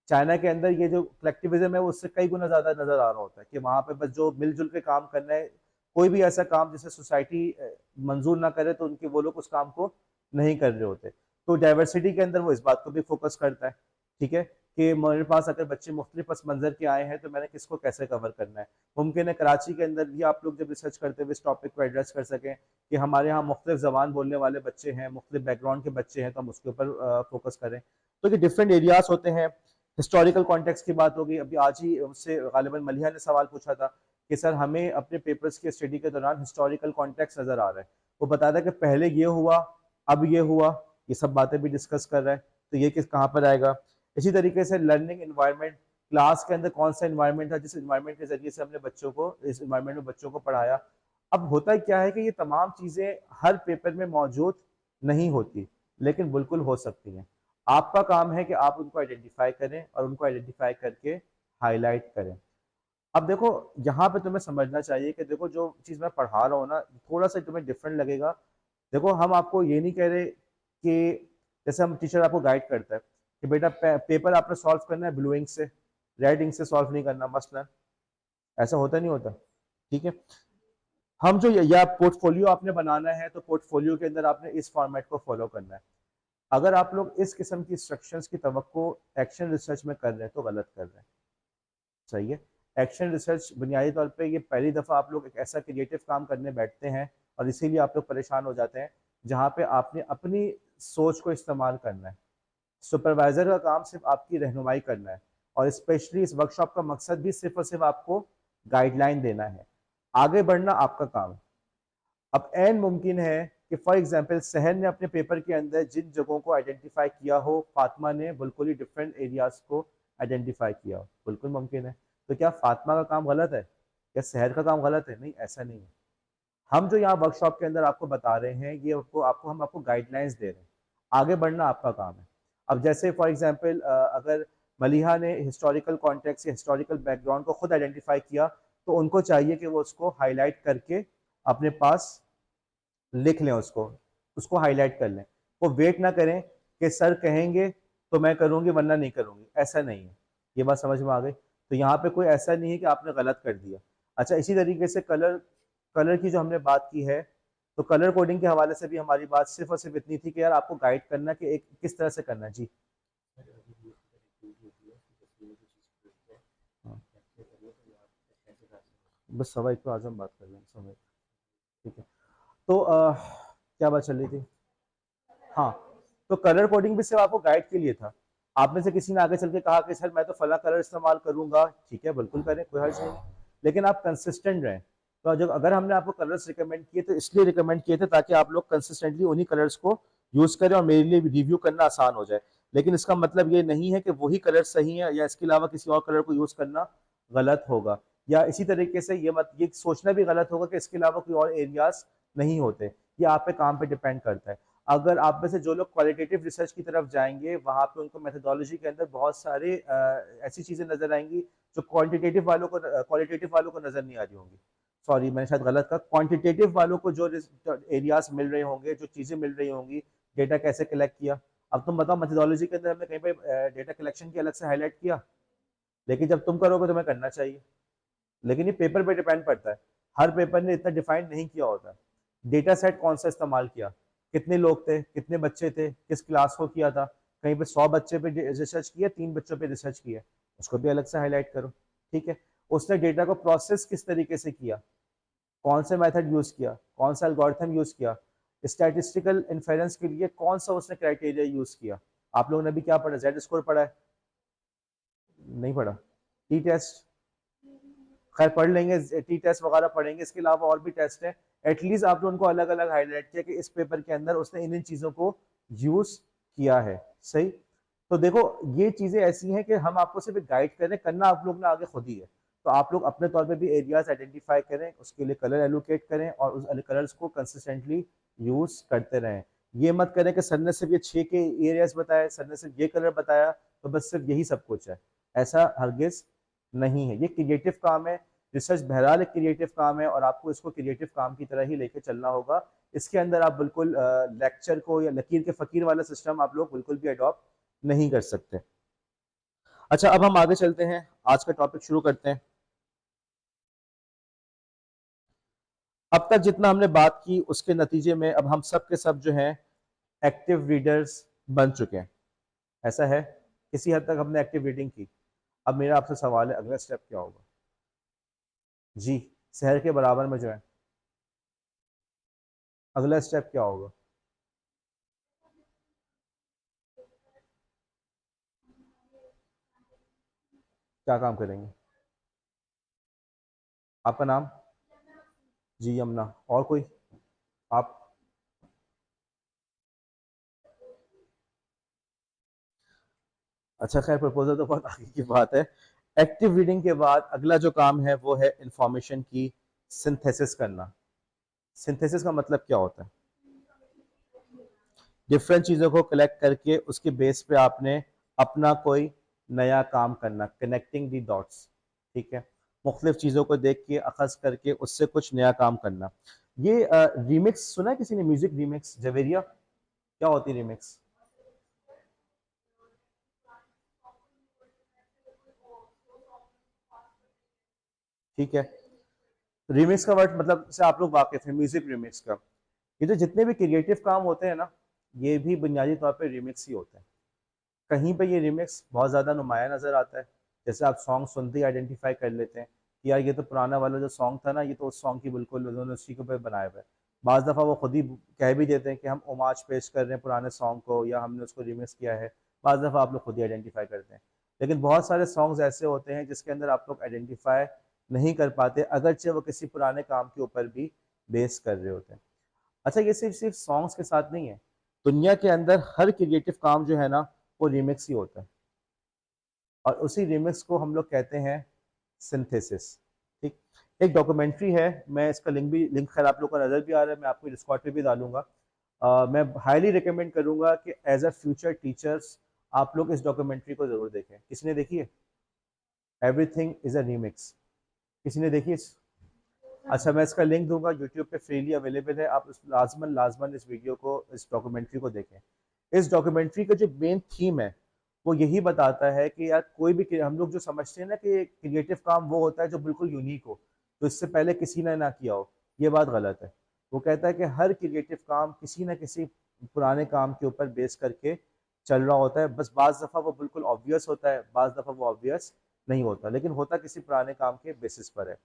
चाइना के अंदर ये जो कलेक्टिविज्म है वो उससे कई गुना ज़्यादा नज़र आ रहा होता है, कि वहाँ पे बस जो मिलजुल के काम करना है, कोई भी ऐसा काम जिसे सोसाइटी मंजूर ना करे तो उनके वो लोग उस काम को नहीं कर रहे होते। तो डाइवर्सिटी के अंदर वो इस बात को भी फोकस करता है। ठीक है, कि मेरे पास अगर बच्चे मुख्तलिफ पस मंजर के आए हैं तो मैंने किसको कैसे कवर करना है। मुमकिन है कराची के अंदर भी आप लोग जब रिसर्च करते हुए इस टॉपिक को एड्रेस कर सकें कि हमारे यहाँ मुख्तलिफ जबान बोलने वाले बच्चे हैं, मुख्तलिफ बैकग्राउंड के बच्चे हैं, तो हम उसके ऊपर फोकस करें। तो ये डिफरेंट एरियाज होते हैं। हिस्टोरिकल कॉन्टेक्स्ट की बात होगी। अभी आज ही उससे गालिबन मलिहा ने सवाल पूछा था कि सर हमें अपने पेपर्स की स्टडी के दौरान हिस्टोरिकल कॉन्टेक्स्ट नजर आ रहा है। वो बता रहा है कि पहले ये हुआ, अब ये हुआ, ये सब बातें भी डिस्कस कर रहा है। तो ये किस कहाँ पर आएगा। इसी तरीके से लर्निंग इन्वायरमेंट, क्लास के अंदर कौन सा इन्वायरमेंट था जिस इन्वायरमेंट के जरिए से हमने बच्चों को इस इन्वायरमेंट में बच्चों को पढ़ाया। अब होता क्या है कि ये तमाम चीजें हर पेपर में मौजूद नहीं होती, लेकिन बिल्कुल हो सकती हैं। आपका काम है कि आप उनको आइडेंटिफाई करें और उनको आइडेंटिफाई करके हाईलाइट करें। अब देखो, यहाँ पे तुम्हें समझना चाहिए कि देखो जो चीज़ मैं पढ़ा रहा हूँ ना, थोड़ा सा तुम्हें डिफरेंट लगेगा। देखो, हम आपको ये नहीं कह रहे कि जैसे हम टीचर आपको गाइड करता है कि बेटा पेपर आपने सॉल्व करना है ब्लू इंक से, रेड इंक से सॉल्व नहीं करना मसलन। ऐसा होता नहीं होता। ठीक है, हम जो या पोर्टफोलियो आपने बनाना है तो पोर्टफोलियो के अंदर आपने इस फॉर्मेट को फॉलो करना है। अगर आप लोग इस किस्म की इंस्ट्रक्शंस की तवक्को एक्शन रिसर्च में कर रहे हैं तो गलत कर रहे हैं। सही है, एक्शन रिसर्च बुनियादी तौर पे ये पहली दफ़ा आप लोग एक ऐसा क्रिएटिव काम करने बैठते हैं, और इसीलिए आप लोग परेशान हो जाते हैं, जहाँ पे आपने अपनी सोच को इस्तेमाल करना है। सुपरवाइजर का काम सिर्फ आपकी रहनुमाई करना है, और स्पेशली इस वर्कशॉप का मकसद भी सिर्फ और सिर्फ आपको गाइडलाइन देना है। आगे बढ़ना आपका काम है। अब एन मुमकिन है कि फॉर एग्जांपल सहर ने अपने पेपर के अंदर जिन जगहों को आइडेंटिफाई किया हो, फातिमा ने बिल्कुल ही डिफरेंट एरियाज को आइडेंटिफाई किया हो, बिल्कुल मुमकिन है। तो क्या फातिमा का काम गलत है या सहर का काम गलत है? नहीं, ऐसा नहीं है। हम जो यहाँ वर्कशॉप के अंदर आपको बता रहे हैं, ये हम आपको गाइडलाइंस दे रहे हैं। आगे बढ़ना आपका काम है। अब जैसे फॉर एग्जांपल अगर मलिहा ने हिस्टोरिकल कॉन्टेक्स्ट या हिस्टोरिकल बैकग्राउंड को खुद आइडेंटिफाई किया, तो उनको चाहिए कि वो उसको हाईलाइट करके अपने पास लिख लें, उसको उसको हाईलाइट कर लें। वो वेट ना करें कि सर कहेंगे तो मैं करूँगी वरना नहीं करूँगी, ऐसा नहीं है। ये बात समझ में आ गई? तो यहाँ पे कोई ऐसा नहीं है कि आपने गलत कर दिया। अच्छा, इसी तरीके से कलर कलर की जो हमने बात की है, तो कलर कोडिंग के हवाले से भी हमारी बात सिर्फ और सिर्फ इतनी थी कि यार आपको गाइड करना कि एक किस तरह से करना है। जी हाँ, बस सवा एक पे आजम बात कर लें समय। ठीक है। तो क्या बात चल रही थी? हाँ, तो कलर कोडिंग भी सिर्फ आपको गाइड के लिए था। आप में से किसी ने आगे चल के कहा कि सर मैं तो फला कलर इस्तेमाल करूंगा, ठीक है बिल्कुल करें, कोई हर्ज नहीं, लेकिन आप कंसिस्टेंट रहें। तो जब अगर हमने आपको कलर्स रिकमेंड किए तो इसलिए रिकमेंड किए थे ताकि आप लोग कंसिस्टेंटली उन्हीं कलर्स को यूज करें और मेरे लिए रिव्यू करना आसान हो जाए। लेकिन इसका मतलब ये नहीं है कि वही कलर सही है या इसके अलावा किसी और कलर को यूज करना गलत होगा। या इसी तरीके से ये सोचना भी गलत होगा कि इसके अलावा कोई और एरियाज नहीं होते। ये आप पे काम पे डिपेंड करता है। अगर आप में से जो लोग क्वालिटेटिव रिसर्च की तरफ जाएंगे, वहां पे उनको मेथोडोलॉजी के अंदर बहुत सारे ऐसी चीजें नजर आएंगी जो क्वालिटेटिव वालों को नजर नहीं आ रही होंगी। सॉरी, मैंने शायद गलत कहा। क्वांटिटेटिव वालों को जो एरियाज मिल रहे होंगे, जो चीजें मिल रही होंगी, डेटा कैसे कलेक्ट किया। अब तुम बताओ, मेथोडोलॉजी के अंदर हमने कहीं पे डेटा कलेक्शन की अलग से हाईलाइट किया? लेकिन जब तुम करोगे तुम्हें करना चाहिए। लेकिन ये पेपर पे डिपेंड पड़ता है। हर पेपर ने इतना डिफाइन नहीं किया होता। डेटा सेट कौन सा इस्तेमाल किया, कितने लोग थे, कितने बच्चे थे, किस क्लास को किया था। कहीं पे 100 बच्चे पे रिसर्च किया, 3 बच्चों पे रिसर्च किया, उसको भी अलग से हाईलाइट करो। ठीक है। उसने डेटा को प्रोसेस किस तरीके से किया, कौन से मेथड यूज किया, कौन सा एल्गोरिथम यूज किया, स्टैटिस्टिकल इन्फेरेंस के लिए कौन सा उसने क्राइटेरिया यूज किया। आप लोगों ने भी क्या पढ़ा, जेड स्कोर पढ़ा है? नहीं पढ़ा? टी टेस्ट खैर पढ़ लेंगे, टी टेस्ट वगैरह पढ़ेंगे, इसके अलावा और भी टेस्ट है। एटलीस्ट आपने उनको अलग अलग हाईलाइट किया कि इस पेपर के अंदर उसने इन इन चीजों को यूज किया है। सही। तो देखो, ये चीजें ऐसी हैं कि हम आपको सिर्फ गाइड करें, करना आप लोग ने आगे खुद ही है। तो आप लोग अपने तौर पे भी एरियाज आइडेंटिफाई करें, उसके लिए कलर एलोकेट करें और उस कलर्स को कंसिस्टेंटली यूज करते रहें। ये मत करें कि सर ने सिर्फ ये 6 के एरियाज बताए, सर ने सिर्फ ये कलर बताया, तो बस सिर्फ यही सब कुछ है। ऐसा हरगिज नहीं है। ये क्रिएटिव काम है। रिसर्च बहरहाल एक क्रिएटिव काम है और आपको इसको क्रिएटिव काम की तरह ही लेके चलना होगा। इसके अंदर आप बिल्कुल लेक्चर को या लकीर के फकीर वाला सिस्टम आप लोग बिल्कुल भी अडॉप्ट नहीं कर सकते। अच्छा, अब हम आगे चलते हैं, आज का टॉपिक शुरू करते हैं। अब तक जितना हमने बात की उसके नतीजे में अब हम सब के सब जो हैं एक्टिव रीडर्स बन चुके हैं। ऐसा है, किसी हद तक हमने एक्टिव रीडिंग की। अब मेरा आपसे सवाल है, अगला स्टेप क्या होगा? जी, शहर के बराबर में जो है, अगला स्टेप क्या होगा? क्या काम करेंगे? आपका नाम? जी यमुना। और कोई? आप? अच्छा, खैर प्रपोजल तो बहुत आगे की बात है। एक्टिव रीडिंग के बाद अगला जो काम है वो है इंफॉर्मेशन की सिंथेसिस करना। सिंथेसिस का मतलब क्या होता है? डिफरेंट चीज़ों को कलेक्ट करके उसके बेस पे आपने अपना कोई नया काम करना, कनेक्टिंग दी डॉट्स। ठीक है। मुख्तलिफ चीज़ों को देख के अखज़ करके उससे कुछ नया काम करना। ये रीमिक्स सुना है किसी ने? Music remix, Javeria. क्या होती है रीमिक्स? ठीक है। रीमिक्स का वर्ड मतलब से आप लोग वाकिफ हैं म्यूजिक रीमिक्स का। ये तो जितने भी क्रिएटिव काम होते हैं ना, ये भी बुनियादी तौर पे रीमिक्स ही होते हैं। कहीं पे ये रिमिक्स बहुत ज़्यादा नुमाया नज़र आता है। जैसे आप सॉन्ग सुनते ही आइडेंटिफाई कर लेते हैं कि यार ये तो पुराना वाला जो सॉन्ग था ना, ये तो उस सॉन्ग की बिल्कुल उन्होंने उसी के ऊपर बनाया हुआ है। बाज़ दफ़ा वो खुद ही कह भी देते हैं कि हम ओमाज पेश कर रहे हैं पुराने सॉन्ग को या हमने उसको रिमिक्स किया है। बाज़ दफ़ा आप लोग खुद ही आइडेंटिफाई करते हैं। लेकिन बहुत सारे सॉन्ग्स ऐसे होते हैं जिसके अंदर आप लोग आइडेंटिफाई नहीं कर पाते, अगरचे वो किसी पुराने काम के ऊपर भी बेस कर रहे होते हैं। अच्छा, ये सिर्फ सिर्फ सॉन्ग्स के साथ नहीं है, दुनिया के अंदर हर क्रिएटिव काम जो है ना, वो रिमिक्स ही होता है, और उसी रिमिक्स को हम लोग कहते हैं सिंथेसिस। ठीक, एक डॉक्यूमेंट्री है, मैं इसका लिंक खैर आप लोग को नज़र भी आ रहा है, मैं आपको डिस्कॉर्ड पे भी डालूंगा। मैं हाईली रिकमेंड करूंगा कि एज अ फ्यूचर टीचर्स आप लोग इस डॉक्यूमेंट्री को जरूर देखें। किसी ने देखी है? एवरीथिंग इज अ रीमिक्स, किसी ने देखी है? अच्छा, मैं इसका लिंक दूंगा, यूट्यूब पे फ्रीली अवेलेबल है, आप लाजमन लाजमन इस वीडियो को, इस डॉक्यूमेंट्री को देखें। इस डॉक्यूमेंट्री का जो मेन थीम है वो यही बताता है कि यार कोई भी, हम लोग जो समझते हैं ना कि क्रिएटिव काम वो होता है जो बिल्कुल यूनिक हो, तो इससे पहले किसी ने ना किया हो, ये बात गलत है। वो कहता है कि हर क्रिएटिव काम किसी ना किसी पुराने काम के ऊपर बेस करके चल रहा होता है, बस बाज दफ़ा वो बिल्कुल ऑब्वियस होता है, बाज दफ़ा वो ऑब्वियस नहीं होता, लेकिन होता किसी पुराने काम के बेसिस पर है।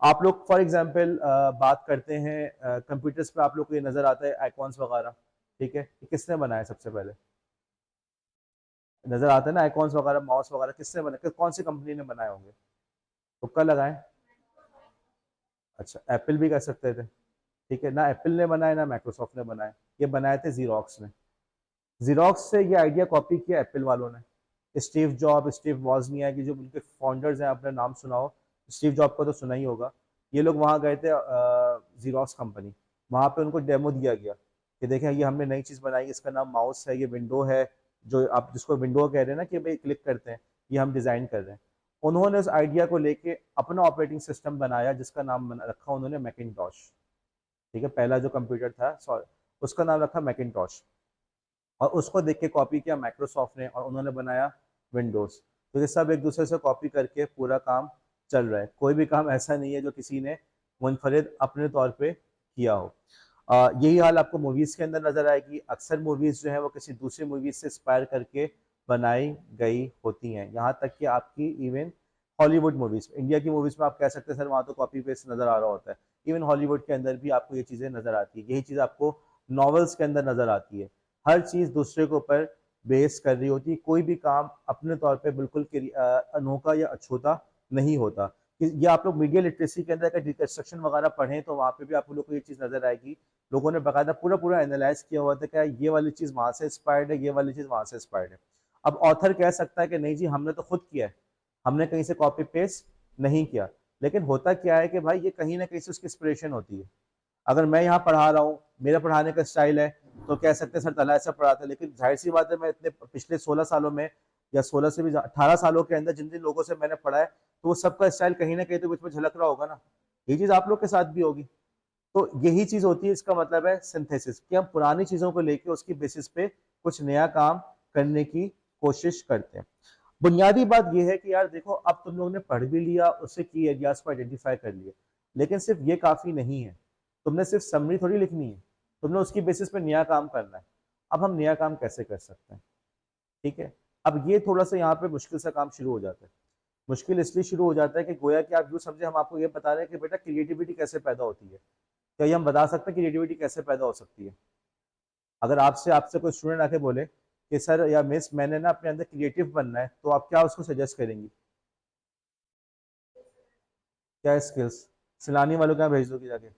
आप लोग फॉर एग्जांपल बात करते हैं कंप्यूटर्स पे, आप लोग को ये नज़र आता है आइकॉन्स वगैरह, ठीक है, ये किसने बनाया सबसे पहले? नज़र आता है ना आइकॉन्स वगैरह, माउस वगैरह किसने बनाया, कौन सी कंपनी ने बनाए होंगे? तुक्का लगाएं। अच्छा, एप्पल भी कर सकते थे, ठीक है, ना एप्पल ने बनाया ना माइक्रोसॉफ्ट ने बनाया, ये बनाए थे जीरोक्स ने। जीरोक्स से ये आइडिया कॉपी किया एप्पल वालों ने। स्टीव वॉजनिया की जो उनके फाउंडर्स हैं, आपने नाम सुना हो, स्टीव जॉब को तो सुना ही होगा। ये लोग वहाँ गए थे जीरोक्स कंपनी, वहाँ पे उनको डेमो दिया गया कि देखें ये हमने नई चीज़ बनाई, इसका नाम माउस है, ये विंडो है, जो आप जिसको विंडो कह रहे हैं ना कि भाई क्लिक करते हैं, ये हम डिज़ाइन कर रहे हैं। उन्होंने उस आइडिया को लेके अपना ऑपरेटिंग सिस्टम बनाया जिसका नाम रखा उन्होंने मैकिनटॉश। ठीक है, पहला जो कंप्यूटर था, सॉरी, उसका नाम रखा मैकिनटॉश, और उसको देख के कॉपी किया माइक्रोसॉफ्ट ने और उन्होंने बनाया विंडोज़। तो ये सब एक दूसरे से कॉपी करके पूरा काम चल रहा है, कोई भी काम ऐसा नहीं है जो किसी ने मुनफरिद अपने तौर पे किया हो। यही हाल आपको मूवीज़ के अंदर नज़र आएगी, अक्सर मूवीज़ जो है वो किसी दूसरी मूवीज़ से इंस्पायर करके बनाई गई होती हैं, यहाँ तक कि आपकी इवन हॉलीवुड मूवीज़, इंडिया की मूवीज़ में आप कह सकते हैं सर वहाँ तो कॉपी पेस्ट नज़र आ रहा होता है, इवन हॉलीवुड के अंदर भी आपको ये चीज़ें नज़र आती है, यही चीज़ आपको नॉवेल्स के अंदर नज़र आती है। हर चीज़ दूसरे के ऊपर बेस कर रही होती है, कोई भी काम अपने तौर पे बिल्कुल अनोखा या अछूता नहीं होता। ये आप लोग मीडिया लिटरेसी के अंदर अगर डिकंस्ट्रक्शन वगैरह पढ़ें तो वहाँ पे भी आप लोग को ये चीज़ नज़र आएगी, लोगों ने बाकायदा पूरा पूरा एनालाइज किया हुआ था कि ये वाली चीज़ वहाँ से इंस्पायर्ड है, ये वाली चीज़ वहाँ से इंस्पायर्ड है। अब ऑथर कह सकता है कि नहीं जी हमने तो खुद किया है, हमने कहीं से कॉपी पेस्ट नहीं किया, लेकिन होता क्या है कि भाई ये कहीं ना कहीं से उसकी इंस्पिरेशन होती है। अगर मैं यहाँ पढ़ा रहा हूँ, मेरा पढ़ाने का स्टाइल है, तो कह सकते हैं सर तला ऐसा पढ़ाता है, लेकिन जाहिर सी बात है मैं इतने पिछले 16 सालों में या 16 से भी 18 सालों के अंदर जिन जिन लोगों से मैंने पढ़ा है, तो वो सबका स्टाइल कहीं ना कहीं तो इसमें झलक रहा होगा ना। ये चीज़ आप लोग के साथ भी होगी। तो यही चीज़ होती है, इसका मतलब है सिंथेसिस, कि हम पुरानी चीज़ों को लेके उसकी बेसिस पे कुछ नया काम करने की कोशिश करते हैं। बुनियादी बात यह है कि यार देखो, अब तुम लोगों ने पढ़ भी लिया, उससे की एरियाज को आइडेंटिफाई कर लिया, लेकिन सिर्फ ये काफ़ी नहीं है, तुमने सिर्फ समरी थोड़ी लिखनी है, तुमने उसकी बेसिस पे नया काम करना है। अब हम नया काम कैसे कर सकते हैं? ठीक है, अब ये थोड़ा सा यहाँ पे मुश्किल सा काम शुरू हो जाता है। मुश्किल इसलिए शुरू हो जाता है कि गोया कि आप यूँ समझे हम आपको ये बता रहे हैं कि बेटा क्रिएटिविटी कैसे पैदा होती है। क्या ये हम बता सकते हैं क्रिएटिविटी कैसे पैदा हो सकती है? अगर आपसे आपसे कोई स्टूडेंट आके बोले कि सर या मिस मैंने ना अपने अंदर क्रिएटिव बनना है, तो आप क्या उसको सजेस्ट करेंगी? क्या स्किल्स? सिलानी वालों के यहाँ भेज दोगी जाके?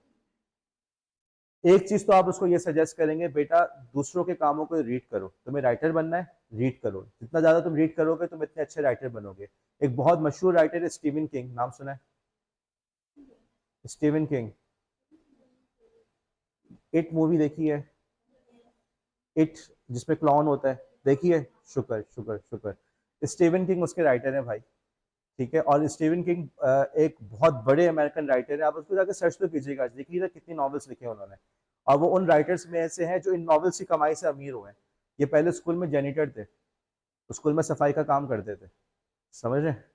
एक चीज तो आप उसको ये सजेस्ट करेंगे, बेटा दूसरों के कामों को रीड करो, तुम्हें राइटर बनना है, रीड करो, जितना ज्यादा तुम रीड करोगे तुम इतने अच्छे राइटर बनोगे। एक बहुत मशहूर राइटर है स्टीवन किंग, नाम सुना है? स्टीवन किंग, इट मूवी देखी है? इट, जिसमें क्लॉन होता है, देखी है? शुक्र शुक्र शुक्र। स्टीवन किंग उसके राइटर हैं भाई, ठीक है, और स्टीवन किंग एक बहुत बड़े अमेरिकन राइटर है, आप उसको जाकर सर्च तो कीजिएगा, देखिएगा कितनी नॉवेल्स लिखे हैं उन्होंने, और वो उन राइटर्स में से हैं जो इन नॉवेल्स की कमाई से अमीर हुए हैं। ये पहले स्कूल में जेनिटर थे, स्कूल में सफाई का काम करते थे, समझ रहे हैं?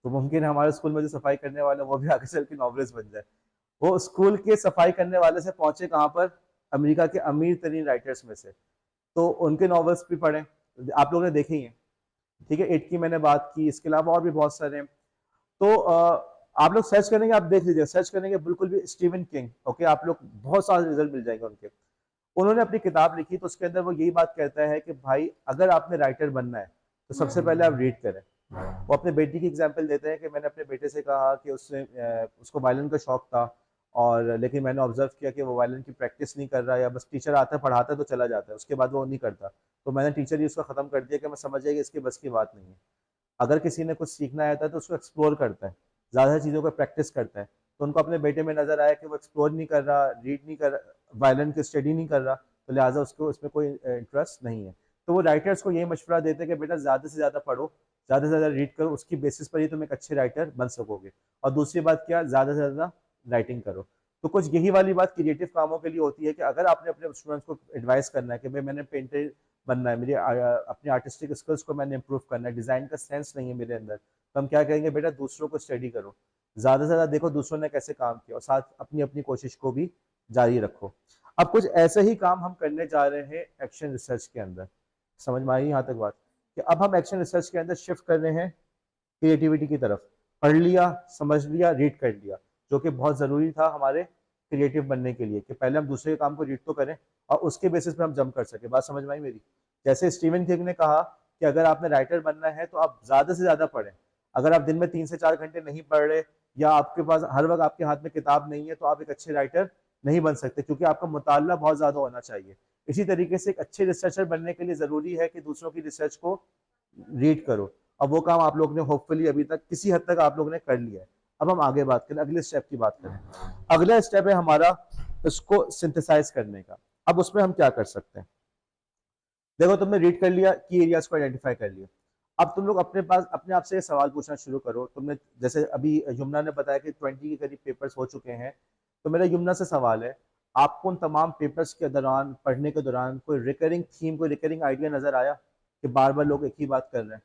तो मुमकिन है हमारे स्कूल में जो सफाई करने वाले वो भी आगे चल के नॉवेलिस्ट बन जाए। वो स्कूल के सफाई करने वाले से पहुंचे कहाँ पर? अमेरिका के अमीर तरीन राइटर्स में से, तो उनके नॉवेल्स भी पढ़े, आप लोगों ने देखे ही हैं। ठीक है, इट की मैंने बात की, इसके अलावा और भी बहुत सारे हैं। तो आप लोग सर्च करेंगे, आप देख लीजिए, सर्च करेंगे बिल्कुल भी स्टीवन किंग, ओके, आप लोग बहुत सारे रिजल्ट मिल जाएंगे उनके। उन्होंने अपनी किताब लिखी तो उसके अंदर वो यही बात कहता है कि भाई अगर आपने राइटर बनना है तो सबसे पहले आप रीड करें। वो अपने बेटी की एग्जांपल देते हैं कि मैंने अपने बेटे से कहा कि उसको वायलिन का शौक था, और लेकिन मैंने ऑब्जर्व किया कि वो वायलिन की प्रैक्टिस नहीं कर रहा, या बस टीचर आता है पढ़ाता है तो चला जाता है, उसके बाद वो नहीं करता। तो मैंने टीचर ही उसका ख़त्म कर दिया कि मैं समझ गया कि इसकी बस की बात नहीं है। अगर किसी ने कुछ सीखना आता है तो उसको एक्सप्लोर करता है, ज़्यादा चीज़ों को प्रैक्टिस करता है। तो उनको अपने बेटे में नज़र आया कि वो एक्सप्लोर नहीं कर रहा, रीड नहीं कर रहा, वायलिन की स्टडी नहीं कर रहा, तो लिहाजा उसको उसमें कोई इंटरेस्ट नहीं है। तो वो राइटर्स को यही मशवरा देते हैं कि बेटा ज़्यादा से ज़्यादा पढ़ो, ज़्यादा से ज़्यादा रीड करो, उसकी बेसिस पर ही तुम एक अच्छे राइटर बन सकोगे। और दूसरी बात क्या, ज़्यादा से ज़्यादा राइटिंग करो। तो कुछ यही वाली बात क्रिएटिव कामों के लिए होती है कि अगर आपने अपने स्टूडेंट्स को एडवाइस करना है कि भाई मैंने पेंटर बनना है, मेरी अपनी आर्टिस्टिक स्किल्स को मैंने इंप्रूव करना है, डिज़ाइन का सेंस नहीं है मेरे अंदर, तो हम क्या कहेंगे, बेटा दूसरों को स्टडी करो, ज़्यादा से ज़्यादा देखो दूसरों ने कैसे काम किया, और साथ अपनी अपनी कोशिश को भी जारी रखो। अब कुछ ऐसे ही काम हम करने जा रहे हैं एक्शन रिसर्च के अंदर। समझ में आई यहाँ तक बात, कि अब हम एक्शन रिसर्च के अंदर शिफ्ट कर रहे हैं क्रिएटिविटी की तरफ। पढ़ लिया, समझ लिया, रीड कर लिया, जो कि बहुत ज़रूरी था हमारे क्रिएटिव बनने के लिए, कि पहले हम दूसरे के काम को रीड तो करें और उसके बेसिस पे हम जंप कर सके। बात समझ में आई मेरी? जैसे स्टीवन किंग ने कहा कि अगर आपने राइटर बनना है तो आप ज़्यादा से ज़्यादा पढ़ें। अगर आप दिन में 3 से 4 घंटे नहीं पढ़ रहे, या आपके पास हर वक्त आपके हाथ में किताब नहीं है, तो आप एक अच्छे राइटर नहीं बन सकते, क्योंकि आपका मुताला बहुत ज़्यादा होना चाहिए। इसी तरीके से एक अच्छे रिसर्चर बनने के लिए ज़रूरी है कि दूसरों की रिसर्च को रीड करो। अब वो काम आप लोग ने होपफुली अभी तक किसी हद तक आप लोग ने कर लिया है। अब हम आगे बात करें, अगले स्टेप की बात करें। अगला स्टेप है हमारा इसको सिंथेसाइज करने का। अब उसमें हम क्या कर सकते हैं? देखो, तुमने रीड कर लिया, की एरियाज को आइडेंटिफाई कर लिया। अब तुम लोग अपने पास अपने आप से ये सवाल पूछना शुरू करो। तुमने जैसे अभी यमुना ने बताया कि 20 के करीब पेपर्स हो चुके हैं, तो मेरा यमुना से सवाल है, आपको उन तमाम पेपर्स के दौरान, पढ़ने के दौरान, कोई रिकरिंग थीम, कोई रिकरिंग आइडिया नजर आया कि बार बार लोग एक ही बात कर रहे हैं?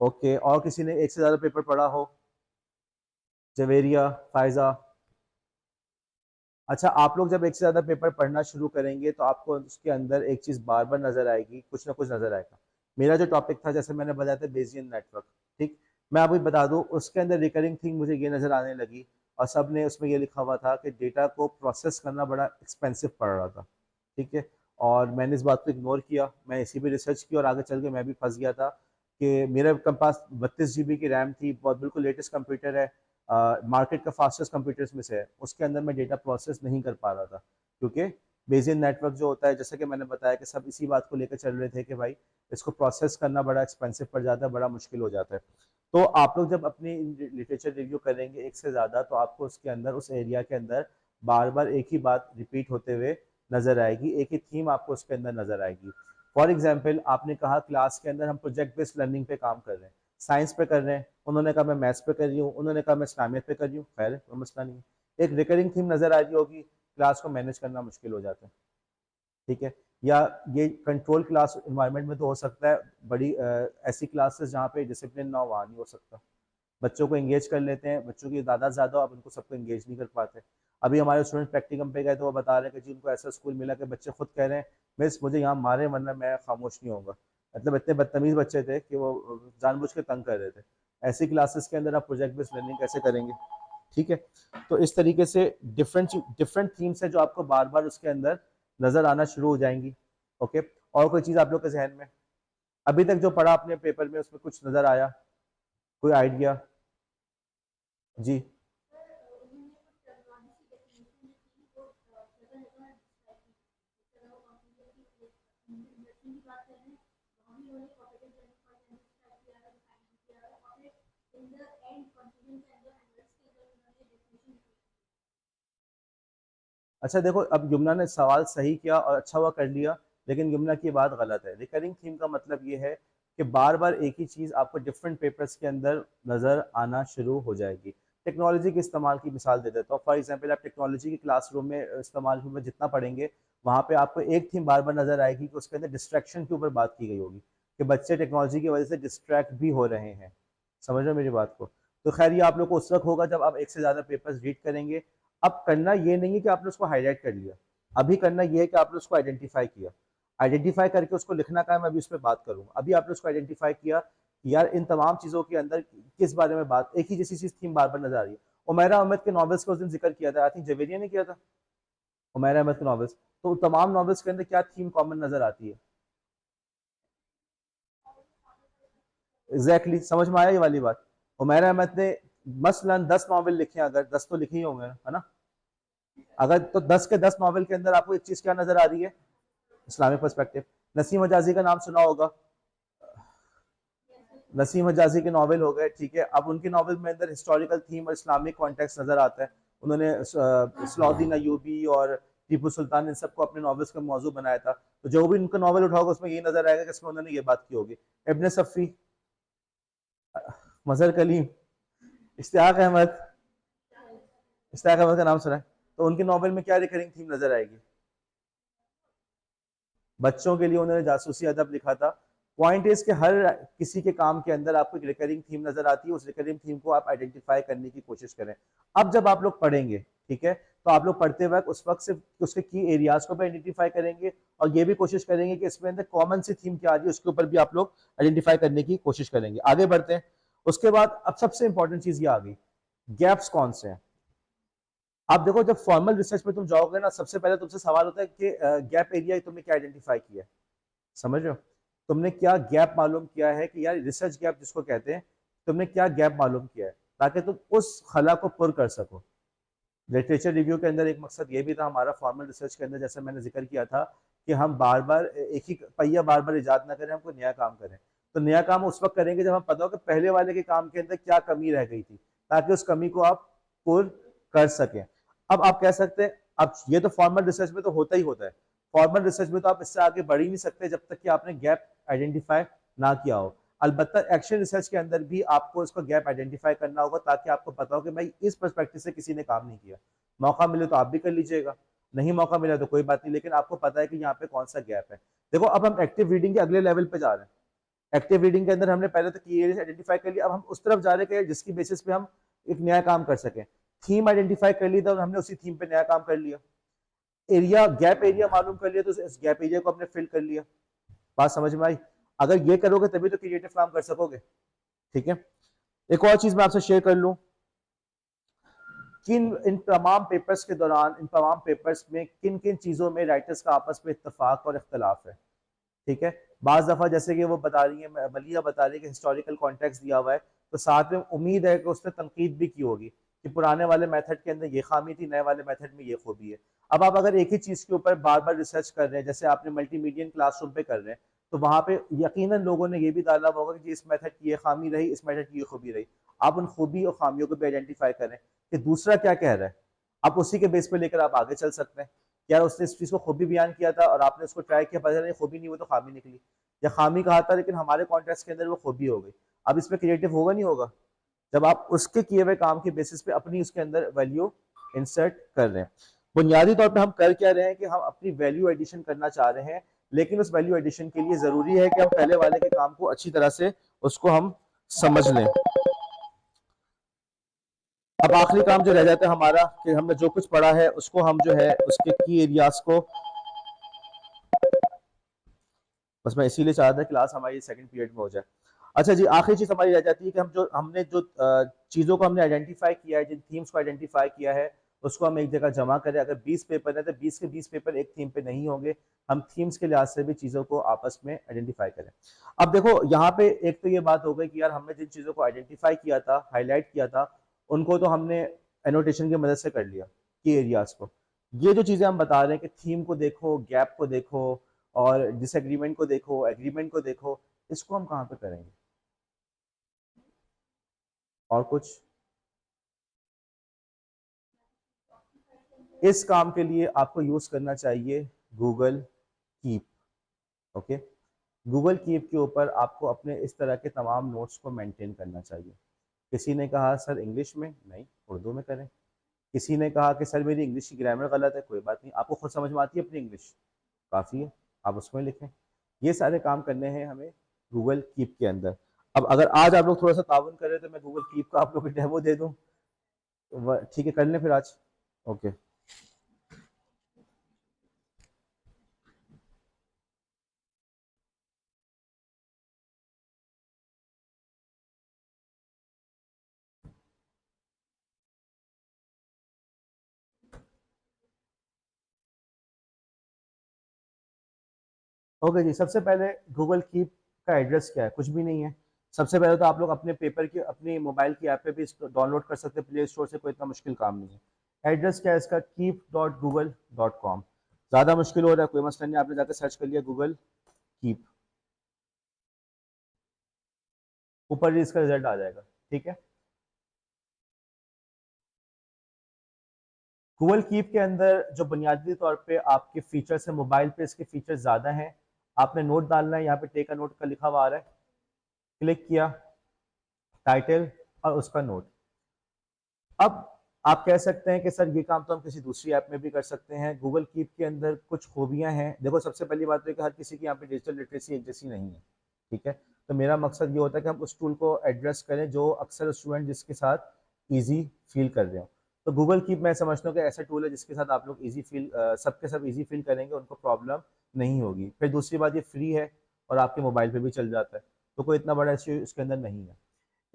ओके, और किसी ने एक से ज्यादा पेपर पढ़ा हो? जवेरिया, फायजा? अच्छा, आप लोग जब एक से ज्यादा पेपर पढ़ना शुरू करेंगे तो आपको उसके अंदर एक चीज बार बार नजर आएगी, कुछ ना कुछ नजर आएगा। मेरा जो टॉपिक था, जैसे मैंने बताया था, बेजियन नेटवर्क, ठीक। मैं आपको बता दूं, उसके अंदर रिकरिंग थिंग मुझे ये नजर आने लगी, और सब ने उसमें ये लिखा हुआ था कि डेटा को प्रोसेस करना बड़ा एक्सपेंसिव पड़ रहा था, ठीक है। और मैंने इस बात को इग्नोर किया, मैं इसी पे रिसर्च की, और आगे चल के मैं भी फंस गया था कि मेरे पास 32 GB की रैम थी, बहुत बिल्कुल लेटेस्ट कंप्यूटर है, मार्केट का फास्टेस्ट कंप्यूटर्स में से है, उसके अंदर मैं डेटा प्रोसेस नहीं कर पा रहा था, क्योंकि बेजियन नेटवर्क जो होता है, जैसे कि मैंने बताया कि सब इसी बात को लेकर चल रहे थे कि भाई इसको प्रोसेस करना बड़ा एक्सपेंसिव पड़ जाता है, बड़ा मुश्किल हो जाता है। तो आप लोग जब अपनी लिटरेचर रिव्यू करेंगे एक से ज़्यादा, तो आपको उसके अंदर, उस एरिया के अंदर बार बार एक ही बात रिपीट होते हुए नजर आएगी, एक ही थीम आपको उसके अंदर नजर आएगी। फॉर एग्जाम्पल, आपने कहा क्लास के अंदर हम प्रोजेक्ट बेस्ड लर्निंग पे काम कर रहे हैं, साइंस पे कर रहे हैं, उन्होंने कहा मैं मैथ्स पे कर रही हूँ, उन्होंने कहा मैं इस्लामियत पे कर रही हूँ, खैर कोई मसला नहीं है। एक रिकरिंग थीम नजर आ रही होगी, क्लास को मैनेज करना मुश्किल हो जाता है, ठीक है। या ये कंट्रोल क्लास इन्वायरमेंट में तो हो सकता है, बड़ी ऐसी क्लासेस जहाँ पे डिसिप्लिन ना हो, वहाँ नहीं हो सकता। बच्चों को एंगेज कर लेते हैं, बच्चों की तादाद ज़्यादा हो, अब उनको सबको एंगेज नहीं कर पाते। अभी हमारे स्टूडेंट प्रैक्टिकम पे गए तो वो बता रहे हैं कि जी उनको ऐसा स्कूल मिला कि बच्चे खुद कह रहे हैं, मिस मुझे यहाँ मारे वरना मैं खामोश नहीं होऊंगा। मतलब इतने बदतमीज बच्चे थे कि वो जानबूझ के तंग कर रहे थे। ऐसी क्लासेस के अंदर आप प्रोजेक्ट बेस्ड लर्निंग कैसे करेंगे? ठीक है। तो इस तरीके से डिफरेंट डिफरेंट थीम्स है जो आपको बार बार उसके अंदर नजर आना शुरू हो जाएंगी। ओके। और कोई चीज आप लोग के जहन में अभी तक जो पढ़ा अपने पेपर में, उसमें कुछ नजर आया, कोई आइडिया? जी। अच्छा देखो, अब यमुना ने सवाल सही किया और अच्छा हुआ कर लिया, लेकिन यमुना की बात गलत है। रिकरिंग थीम का मतलब ये है कि बार बार एक ही चीज आपको डिफरेंट पेपर्स के अंदर नजर आना शुरू हो जाएगी। टेक्नोलॉजी के इस्तेमाल की मिसाल दे देता हूँ। फॉर एग्जाम्पल, आप टेक्नोलॉजी की क्लासरूम में इस्तेमाल में जितना पढ़ेंगे, वहाँ पे आपको एक थीम बार बार नजर आएगी कि उसके अंदर डिस्ट्रैक्शन के ऊपर बात की गई होगी, कि बच्चे टेक्नोलॉजी की वजह से डिस्ट्रैक्ट भी हो रहे हैं। समझ रहे हो मेरी बात को? तो खैर, ये आप लोग को उस वक्त होगा जब आप एक से ज्यादा पेपर्स रीड करेंगे। अब करना ये नहीं है कि आपने उसको हाईलाइट कर लिया, अभी करना ये है कि आपने उसको आइडेंटिफाई किया। आइडेंटिफाई करके उसको लिखना का है, मैं अभी उस पर बात करूंगा। अभी आपने उसको आइडेंटिफाई किया कि यार इन तमाम चीजों के अंदर किस बारे में बात, एक ही जैसी चीज थीम बार बार नजर आ रही है। उमैरा अहमद के नॉवेल्स का उस दिन जिक्र किया था, आई थिंक जवेरिया ने किया था, उमैरा अहमद के नॉवेल्स। तो तमाम नॉवेल्स के अंदर क्या थीम कॉमन नजर आती है? एग्जैक्टली समझ में आया ये वाली बात। उमैर अहमद ने मसलन 10 नावल लिखे हैं, अगर 10 तो लिखे ही होंगे है ना, अगर तो 10 के 10 नावल के अंदर आपको एक चीज क्या नजर आ रही है, इस्लामिक पर्सपेक्टिव। नसीम हजाजी का नाम सुना होगा, नसीम हजाजी के नावल हो गए, ठीक है। अब उनके नावल में अंदर हिस्टोरिकल थीम और इस्लामिक कॉन्टेक्स्ट नजर आता है। उन्होंने सलाउद्दीन अयूबी और टीपू सुल्तान इन सबको अपने नॉवेल्स का मौजू बनाया था। तो जो भी उनका नावल उठाओगे उसमें ये नजर आएगा कि इसमें उन्होंने ये बात की होगी। इब्न सफ़ी, मजहर कलीम, इश्तियाक अहमद, इश्तियाक अहमद का नाम सुना है। तो उनके नावल में क्या रिकरिंग थीम नजर आएगी? बच्चों के लिए उन्होंने जासूसी अदब लिखा था। पॉइंट इज कि हर किसी के काम के अंदर आपको एक रिकरिंग थीम नजर आती है, उस रिकरिंग थीम को आप आइडेंटिफाई करने की कोशिश करें। अब जब आप लोग पढ़ेंगे, ठीक है, तो आप लोग पढ़ते वक्त उस वक्त सिर्फ उसके की एरियाज को भी आइडेंटिफाई करेंगे और ये भी कोशिश करेंगे कि इसमें अंदर कॉमन सी थीम क्या आ रही है उसके ऊपर भी आप लोग आइडेंटिफाई करने की कोशिश करेंगे। आगे बढ़ते हैं। उसके बाद अब सबसे इंपॉर्टेंट चीज ये आ गई, गैप्स कौन से हैं। आप देखो जब फॉर्मल रिसर्च में तुम जाओगे ना, सबसे पहले तुमसे सवाल होता है कि गैप एरिया तुमने क्या आइडेंटिफाई किया है, समझ रहे हो? तुमने क्या गैप मालूम किया है कि यार रिसर्च गैप जिसको कहते हैं, तुमने क्या गैप मालूम किया है ताकि तुम उस खला को पुर कर सको। लिटरेचर रिव्यू के अंदर एक मकसद ये भी था हमारा फॉर्मल रिसर्च के अंदर, जैसे मैंने जिक्र किया था कि हम बार बार एक ही पहिया बार बार इजाद ना करें, हम कोई नया काम करें। तो नया काम उस वक्त करेंगे जब हम पता हो कि पहले वाले के काम के अंदर क्या कमी रह गई थी, ताकि उस कमी को आप पुर कर सकें। अब आप कह सकते हैं, अब ये तो फॉर्मल रिसर्च में तो होता ही होता है। फॉर्मल रिसर्च में तो आप इससे आगे बढ़ ही नहीं सकते जब तक कि आपने गैप आइडेंटिफाई ना किया हो। अलबत्ता एक्शन रिसर्च के अंदर भी आपको इसका गैप आइडेंटिफाई करना होगा, ताकि आपको पता हो कि भाई इस पर्सपेक्टिव से किसी ने काम नहीं किया। मौका मिले तो आप भी कर लीजिएगा, नहीं मौका मिला तो कोई बात नहीं, लेकिन आपको पता है कि यहाँ पे कौन सा गैप है। देखो अब हम एक्टिव रीडिंग के अगले लेवल पे जा रहे हैं। एक्टिव रीडिंग के अंदर हमने पहले तो की एरिया आइडेंटिफाई कर लिया, अब हम उस तरफ जा रहे हैं जिसकी बेसिस पे हम एक नया काम कर सकें। थीम आइडेंटिफाई कर ली था और हमने उसी थीम पे नया काम कर लिया। एरिया, गैप एरिया मालूम कर लिया, तो इस गैप एरिया को हमने फिल कर लिया। बात समझ में आई? अगर ये करोगे तभी तो क्रिएटिव काम कर सकोगे, ठीक है। एक और चीज मैं आपसे शेयर कर लूं, किन इन तमाम पेपर्स के दौरान, इन तमाम पेपर्स में किन किन चीज़ों में राइटर्स का आपस में इत्तेफाक और इख्तलाफ है, ठीक है। बाज़ दफ़ा जैसे कि वो बता रही है, मलिया बता रही है कि हिस्टोरिकल कॉन्टेक्स्ट दिया हुआ है, तो साथ में उम्मीद है कि उसने तनकीद भी की होगी कि पुराने वाले मेथड के अंदर ये खामी थी, नए वाले मेथड में ये खूबी है। अब आप अगर एक ही चीज़ के ऊपर बार बार रिसर्च कर रहे हैं, जैसे आपने मल्टीमीडियन क्लासरूम पे कर रहे हैं, तो वहाँ पे यकीनन लोगों ने ये भी डाला होगा कि इस मेथड की ये खामी रही, इस मेथड की ये खूबी रही। आप उन खूबी और खामियों को भी आइडेंटिफाई करें कि दूसरा क्या कह रहा है, आप उसी के बेस पे लेकर आप आगे चल सकते हैं। यार उसने इस चीज़ को खूबी बयान किया था और आपने उसको ट्राई किया, पता नहीं खूबी नहीं, वो तो खामी निकली, या खामी कहा था लेकिन हमारे कॉन्टेक्स्ट के अंदर वो खूबी हो गई। अब इसमें क्रिएटिव होगा नहीं होगा, जब आप उसके किए हुए काम के बेसिस पे अपनी उसके अंदर वैल्यू इंसर्ट कर रहे हैं। बुनियादी तौर पे हम कर क्या रहे हैं कि हम अपनी वैल्यू एडिशन करना चाह रहे हैं, लेकिन उस वैल्यू एडिशन के लिए जरूरी है कि हम पहले वाले के काम को अच्छी तरह से उसको हम समझ लें। अब आखिरी काम जो रह जाता है हमारा कि हमने जो कुछ पढ़ा है उसको हम जो है उसके की एरियाज को, बस मैं इसीलिए चाह रहा था क्लास हमारी सेकंड पीरियड में हो जाए। अच्छा जी, आखिरी चीज हमारी रह जाती है कि हम जो हमने जो चीज़ों को हमने आइडेंटिफाई किया है, जिन थीम्स को आइडेंटिफाई किया है, उसको हम एक जगह जमा करें। अगर 20 पेपर है तो 20 के 20 पेपर एक थीम पे नहीं होंगे, हम थीम्स के लिहाज से भी चीज़ों को आपस में आइडेंटिफाई करें। अब देखो यहाँ पे एक तो ये बात हो गई कि यार हमने जिन चीज़ों को आइडेंटिफाई किया था, हाईलाइट किया था, उनको तो हमने एनोटेशन की मदद से कर लिया, की एरियाज को। ये जो चीज़ें हम बता रहे हैं कि थीम को देखो, गैप को देखो और डिसएग्रीमेंट को देखो, एग्रीमेंट को देखो, इसको हम कहाँ पे करेंगे? और कुछ इस काम के लिए आपको यूज करना चाहिए Google keep, okay. Google keep के ऊपर आपको अपने इस तरह के तमाम नोट्स को मेंटेन करना चाहिए। किसी ने कहा सर इंग्लिश में, नहीं उर्दू में करें। किसी ने कहा कि सर मेरी इंग्लिश की ग्रामर गलत है, कोई बात नहीं, आपको खुद समझ में आती है अपनी इंग्लिश, काफ़ी है, आप उसमें लिखें। ये सारे काम करने हैं हमें गूगल कीप के अंदर। अब अगर आज आप लोग थोड़ा सा ताउन करें तो मैं गूगल कीप का आप लोग को डेमो दे दूं, ठीक है, कर लें फिर आज। ओके। ओके जी, सबसे पहले गूगल कीप का एड्रेस क्या है? कुछ भी नहीं है। सबसे पहले तो आप लोग अपने पेपर की अपनी मोबाइल की ऐप पे भी इसको डाउनलोड कर सकते हैं प्ले स्टोर से, कोई इतना मुश्किल काम नहीं है। एड्रेस क्या है इसका, keep.google.com। ज़्यादा मुश्किल हो रहा है कोई मसला नहीं, आपने जाकर सर्च कर लिया गूगल कीप, ऊपर ही इसका रिजल्ट आ जाएगा, ठीक है। गूगल कीप के अंदर जो बुनियादी तौर पे आपके फीचर्स हैं, मोबाइल पे इसके फीचर्स ज़्यादा हैं। आपने नोट डालना है, यहाँ पे टेक अ नोट का लिखा हुआ आ रहा है, क्लिक किया, टाइटल और उसका नोट। अब आप कह सकते हैं कि सर ये काम तो हम किसी दूसरी ऐप में भी कर सकते हैं। गूगल कीप के अंदर कुछ खूबियां हैं। देखो सबसे पहली बात तो है कि हर किसी की यहाँ पे डिजिटल लिटरेसी एक जैसी नहीं है, ठीक है। तो मेरा मकसद ये होता है कि हम उस टूल को एड्रेस करें जो अक्सर स्टूडेंट जिसके साथ ईजी फील कर रहे हो। तो गूगल कीप मैं समझता हूँ कि ऐसा टूल है जिसके साथ आप लोग ईजी फील, सबके सब ईजी फील करेंगे, उनको प्रॉब्लम नहीं होगी। फिर दूसरी बात, ये फ्री है और आपके मोबाइल पे भी चल जाता है, तो कोई इतना बड़ा इश्यू इसके अंदर नहीं है।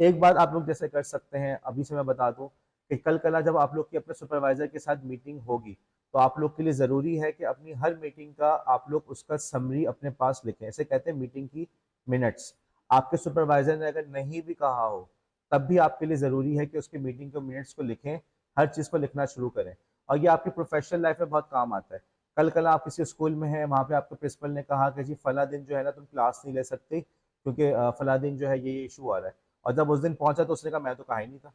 एक बात आप लोग जैसे कर सकते हैं, अभी से मैं बता दूं कि कल कला जब आप लोग की अपने सुपरवाइजर के साथ मीटिंग होगी, तो आप लोग के लिए ज़रूरी है कि अपनी हर मीटिंग का आप लोग उसका समरी अपने पास लिखें। ऐसे कहते हैं मीटिंग की मिनट्स। आपके सुपरवाइजर ने अगर नहीं भी कहा हो, तब भी आपके लिए ज़रूरी है कि उसकी मीटिंग के मिनट्स को लिखें, हर चीज़ को लिखना शुरू करें। और ये आपकी प्रोफेशनल लाइफ में बहुत काम आता है। कल कला आप किसी स्कूल में हैं, वहाँ पे आपके प्रिंसिपल ने कहा कि जी फला दिन जो है ना तुम क्लास नहीं ले सकते क्योंकि फला दिन जो है ये इशू आ रहा है, और जब उस दिन पहुंचा तो उसने कहा मैं तो कहा ही नहीं था।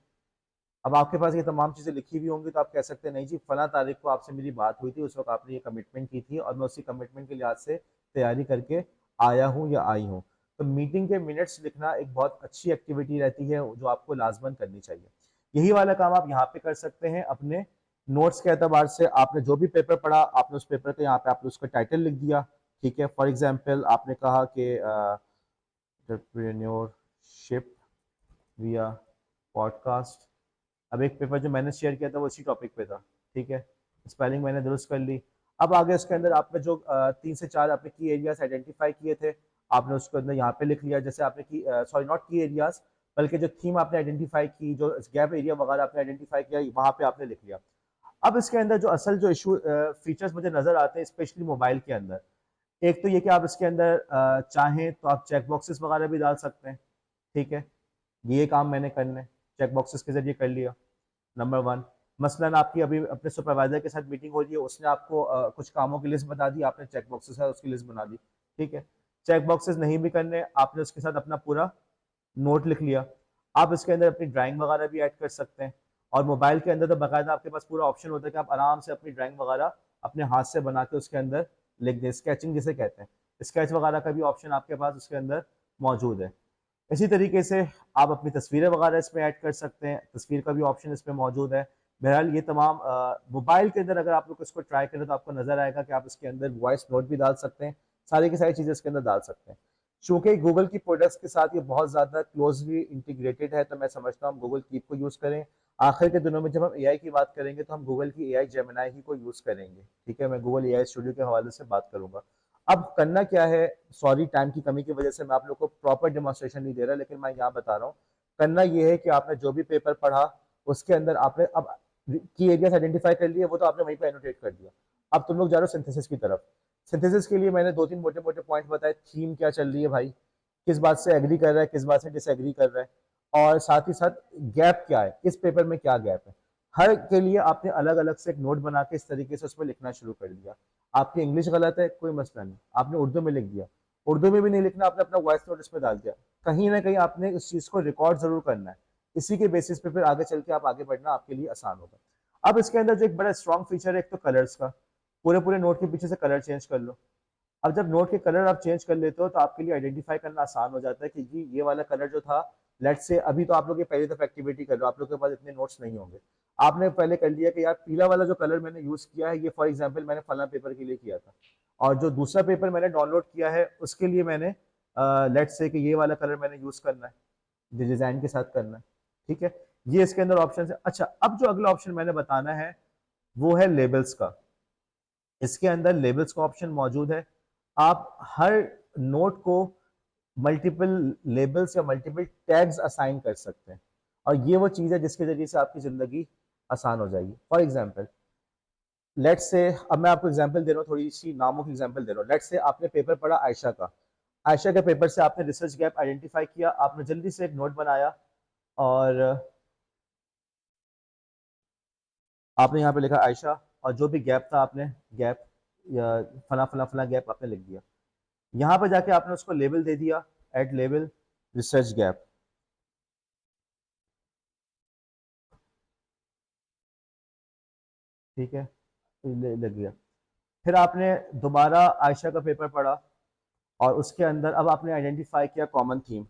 अब आपके पास ये तमाम चीज़ें लिखी हुई होंगी, तो आप कह सकते हैं नहीं जी फला तारीख को आपसे मेरी बात हुई थी, उस वक्त आपने ये कमिटमेंट की थी और मैं उसी कमिटमेंट के लिहाज से तैयारी करके आया हूँ या आई हूँ। तो मीटिंग के मिनट्स लिखना एक बहुत अच्छी एक्टिविटी रहती है जो आपको लाजमन करनी चाहिए। यही वाला काम आप यहाँ पे कर सकते हैं अपने नोट्स के एतबार से। आपने जो भी पेपर पढ़ा, आपने उस पेपर के यहाँ पे आपने उसका टाइटल लिख दिया, ठीक है। फॉर एग्जाम्पल आपने कहा कि एंटरप्रेन्योरशिप विया पॉडकास्ट। अब एक पेपर जो मैंने शेयर किया था वो इसी टॉपिक पे था, ठीक है। स्पेलिंग मैंने दुरुस्त कर ली। अब आगे उसके अंदर आपने जो 3 से 4 आपने की एरियाज आइडेंटिफाई किए थे, आपने उसको अंदर यहाँ पे लिख लिया। जैसे आपने की सॉरी नॉट की एरियाज, बल्कि जो थीम आपने आइडेंटिफाई की, जो गैप एरिया वगैरह आपने आइडेंटिफाई किया, वहां पे आपने लिख लिया। अब इसके अंदर जो असल जो इशू फीचर्स मुझे नजर आते हैं स्पेशली मोबाइल के अंदर, एक तो ये कि आप इसके अंदर चाहें तो आप चेक बॉक्सेस वगैरह भी डाल सकते हैं, ठीक है। ये काम मैंने करना है, चेक बॉक्सेस के जरिए कर लिया, नंबर वन। मसलन आपकी अभी अपने सुपरवाइजर के साथ मीटिंग हो रही है, उसने आपको कुछ कामों की लिस्ट बता दी, आपने चेक बॉक्सेस है उसकी लिस्ट बना दी, ठीक है। चेक बॉक्सेस नहीं भी करने, आपने उसके साथ अपना पूरा नोट लिख लिया। आप इसके अंदर अपनी ड्राइंग वगैरह भी ऐड कर सकते हैं। और मोबाइल के अंदर तो बाकायदा आपके पास पूरा ऑप्शन होता है कि आप आराम से अपनी ड्राइंग वगैरह अपने हाथ से बना के उसके अंदर लिख दें, स्केचिंग जिसे कहते हैं। स्केच वगैरह का भी ऑप्शन आपके पास उसके अंदर मौजूद है। इसी तरीके से आप अपनी तस्वीरें वगैरह इसमें ऐड कर सकते हैं, तस्वीर का भी ऑप्शन इसमें मौजूद है। बहरहाल ये तमाम मोबाइल के अंदर अगर आप लोग इसको ट्राई करें तो आपको नजर आएगा कि आप इसके अंदर वॉइस नोट भी डाल सकते हैं, सारी की सारी चीज़ें इसके अंदर डाल सकते हैं। चूंकि गूगल की प्रोडक्ट्स के साथ ये बहुत ज़्यादा क्लोजली इंटीग्रेटेड है, तो मैं समझता हूँ हम गूगल कीप को यूज़ करें। आखिर के दिनों में जब हम एआई की बात करेंगे तो हम गूगल की एआई जेमिनाई ही को यूज़ करेंगे, ठीक है। मैं गूगल एआई स्टूडियो के हवाले से बात करूंगा। अब करना क्या है, सॉरी टाइम की कमी की वजह से मैं आप लोग को प्रॉपर डेमोन्स्ट्रेशन नहीं दे रहा, लेकिन मैं यहाँ बता रहा हूँ। करना ये है कि आपने जो भी पेपर पढ़ा उसके अंदर आपने अब की एरियाज आइडेंटिफाई कर लिए, वो तो आपने वहीं पे एनोटेट कर दिया। अब तुम लोग जा रहे हो सिंथेसिस की तरफ। सिंथेसिस के लिए मैंने 2-3 मोटे मोटे पॉइंट बताए। थीम क्या चल रही है भाई, किस बात से एग्री कर रहा है, किस बात से डिसएग्री कर रहा है, और साथ ही साथ गैप क्या है, इस पेपर में क्या गैप है। हर के लिए आपने अलग अलग से एक नोट बना के इस तरीके से उसमें लिखना शुरू कर दिया। आपकी इंग्लिश गलत है, कोई मसला नहीं, आपने उर्दू में लिख दिया। उर्दू में भी नहीं लिखना, आपने अपना वॉइस नोट इसमें डाल दिया। कहीं ना कहीं आपने इस चीज़ को रिकॉर्ड जरूर करना है। इसी के बेसिस पे फिर आगे चल के आप आगे बढ़ना आपके लिए आसान होगा। अब इसके अंदर जो एक बड़ा स्ट्रॉन्ग फीचर है, एक तो कलर्स का। पूरे पूरे नोट के पीछे से कलर चेंज कर लो। अब जब नोट के कलर आप चेंज कर लेते हो तो आपके लिए आइडेंटिफाई करना आसान हो जाता है कि जी ये वाला कलर जो था, लेट से अभी तो आप लोग ये पहली दफा एक्टिविटी कर रहे हो, आप लोग के पास इतने नोट्स नहीं होंगे। आपने पहले कर लिया कि यार पीला वाला जो कलर मैंने यूज किया है, ये फॉर एग्जांपल मैंने फला पेपर के लिए किया था, और जो दूसरा पेपर मैंने डाउनलोड किया है उसके लिए मैंने लेट से कि ये वाला कलर मैंने यूज करना है, डिजाइन के साथ करना है, ठीक है। ये इसके अंदर ऑप्शन है। अच्छा, अब जो अगला ऑप्शन मैंने बताना है वो है लेबल्स का। इसके अंदर लेबल्स का ऑप्शन मौजूद है। आप हर नोट को मल्टीपल लेबल्स या मल्टीपल टैग्स असाइन कर सकते हैं, और ये वो चीज़ है जिसके जरिए से आपकी ज़िंदगी आसान हो जाएगी। फॉर एग्जाम्पल लेट्स से, अब मैं आपको एग्जांपल दे रहा हूँ, थोड़ी सी नामों की एग्जांपल दे रहा हूँ। लेट्स से आपने पेपर पढ़ा आयशा का। आयशा के पेपर से आपने रिसर्च गैप आइडेंटिफाई किया, आपने जल्दी से एक नोट बनाया और आपने यहाँ पे लिखा आयशा, और जो भी गैप था आपने गैप या फला फला फला गैप आपने लिख दिया। यहाँ पे जाके आपने उसको लेबल दे दिया, एट लेबल रिसर्च गैप। ठीक है, लग गया। फिर आपने दोबारा आयशा का पेपर पढ़ा और उसके अंदर अब आपने आइडेंटिफाई किया कॉमन थीम।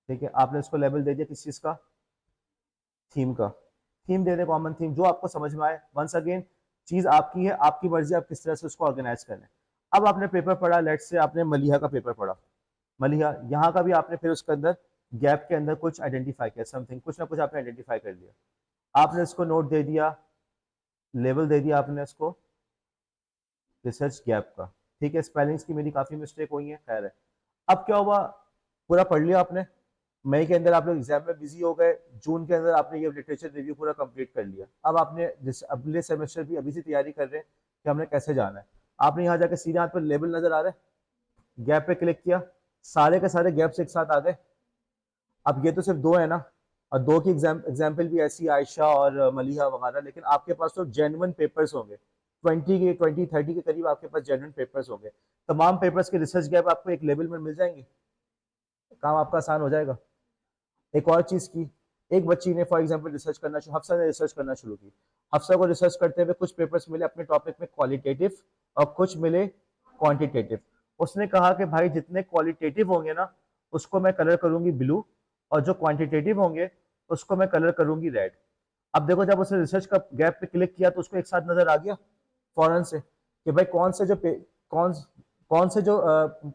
ठीक है, आपने उसको लेबल दे दिया किस चीज़ का, थीम का। थीम दे दे, कॉमन थीम जो आपको समझ में आए। वंस अगेन चीज़ आपकी है, आपकी मर्जी आप किस तरह से उसको ऑर्गेनाइज करें। अब आपने पेपर पढ़ा, लेट से आपने मलिहा का पेपर पढ़ा, मलिहा यहाँ का भी आपने फिर उसके अंदर गैप के अंदर कुछ आइडेंटिफाई किया, समथिंग कुछ ना कुछ आपने आइडेंटिफाई कर लिया। आपने इसको नोट दे दिया, लेबल दे दिया आपने इसको रिसर्च गैप का। ठीक है, स्पेलिंग्स की मेरी काफ़ी मिस्टेक हुई है, खैर है। अब क्या हुआ, पूरा पढ़ लिया आपने, मई के अंदर आप लोग एग्जाम में बिजी हो गए, जून के अंदर आपने ये लिटरेचर रिव्यू पूरा कंप्लीट कर लिया। अब आपने अगले सेमेस्टर की अभी से तैयारी कर रहे हैं कि हमने कैसे जाना है। आपने यहाँ जाकर सीधे हाथ पर लेबल नजर आ रहा है, गैप पे क्लिक किया, सारे के सारे गैप्स एक साथ आ गए। अब ये तो सिर्फ दो है ना, और दो की एग्जाम्पल भी ऐसी आयशा और मलिहा वगैरह, लेकिन आपके पास तो जेन्युइन पेपर्स होंगे, 20 30 के करीब आपके पास जेन्युइन पेपर्स होंगे। तमाम पेपर्स के रिसर्च गैप आपको एक लेवल में मिल जाएंगे, काम आपका आसान हो जाएगा। एक और चीज की, एक बच्ची ने फॉर एग्जांपल रिसर्च करना शुरू, हफ्सा ने रिसर्च करना शुरू की। हफ्सा को रिसर्च करते हुए कुछ पेपर्स मिले अपने टॉपिक में क्वालिटेटिव और कुछ मिले क्वांटिटेटिव। उसने कहा कि भाई जितने क्वालिटेटिव होंगे ना उसको मैं कलर करूंगी ब्लू, और जो क्वांटिटेटिव होंगे उसको मैं कलर करूंगी रेड। अब देखो, जब उसने रिसर्च का गैप पे क्लिक किया तो उसको एक साथ नजर आ गया फौरन से कि भाई कौन कौन से जो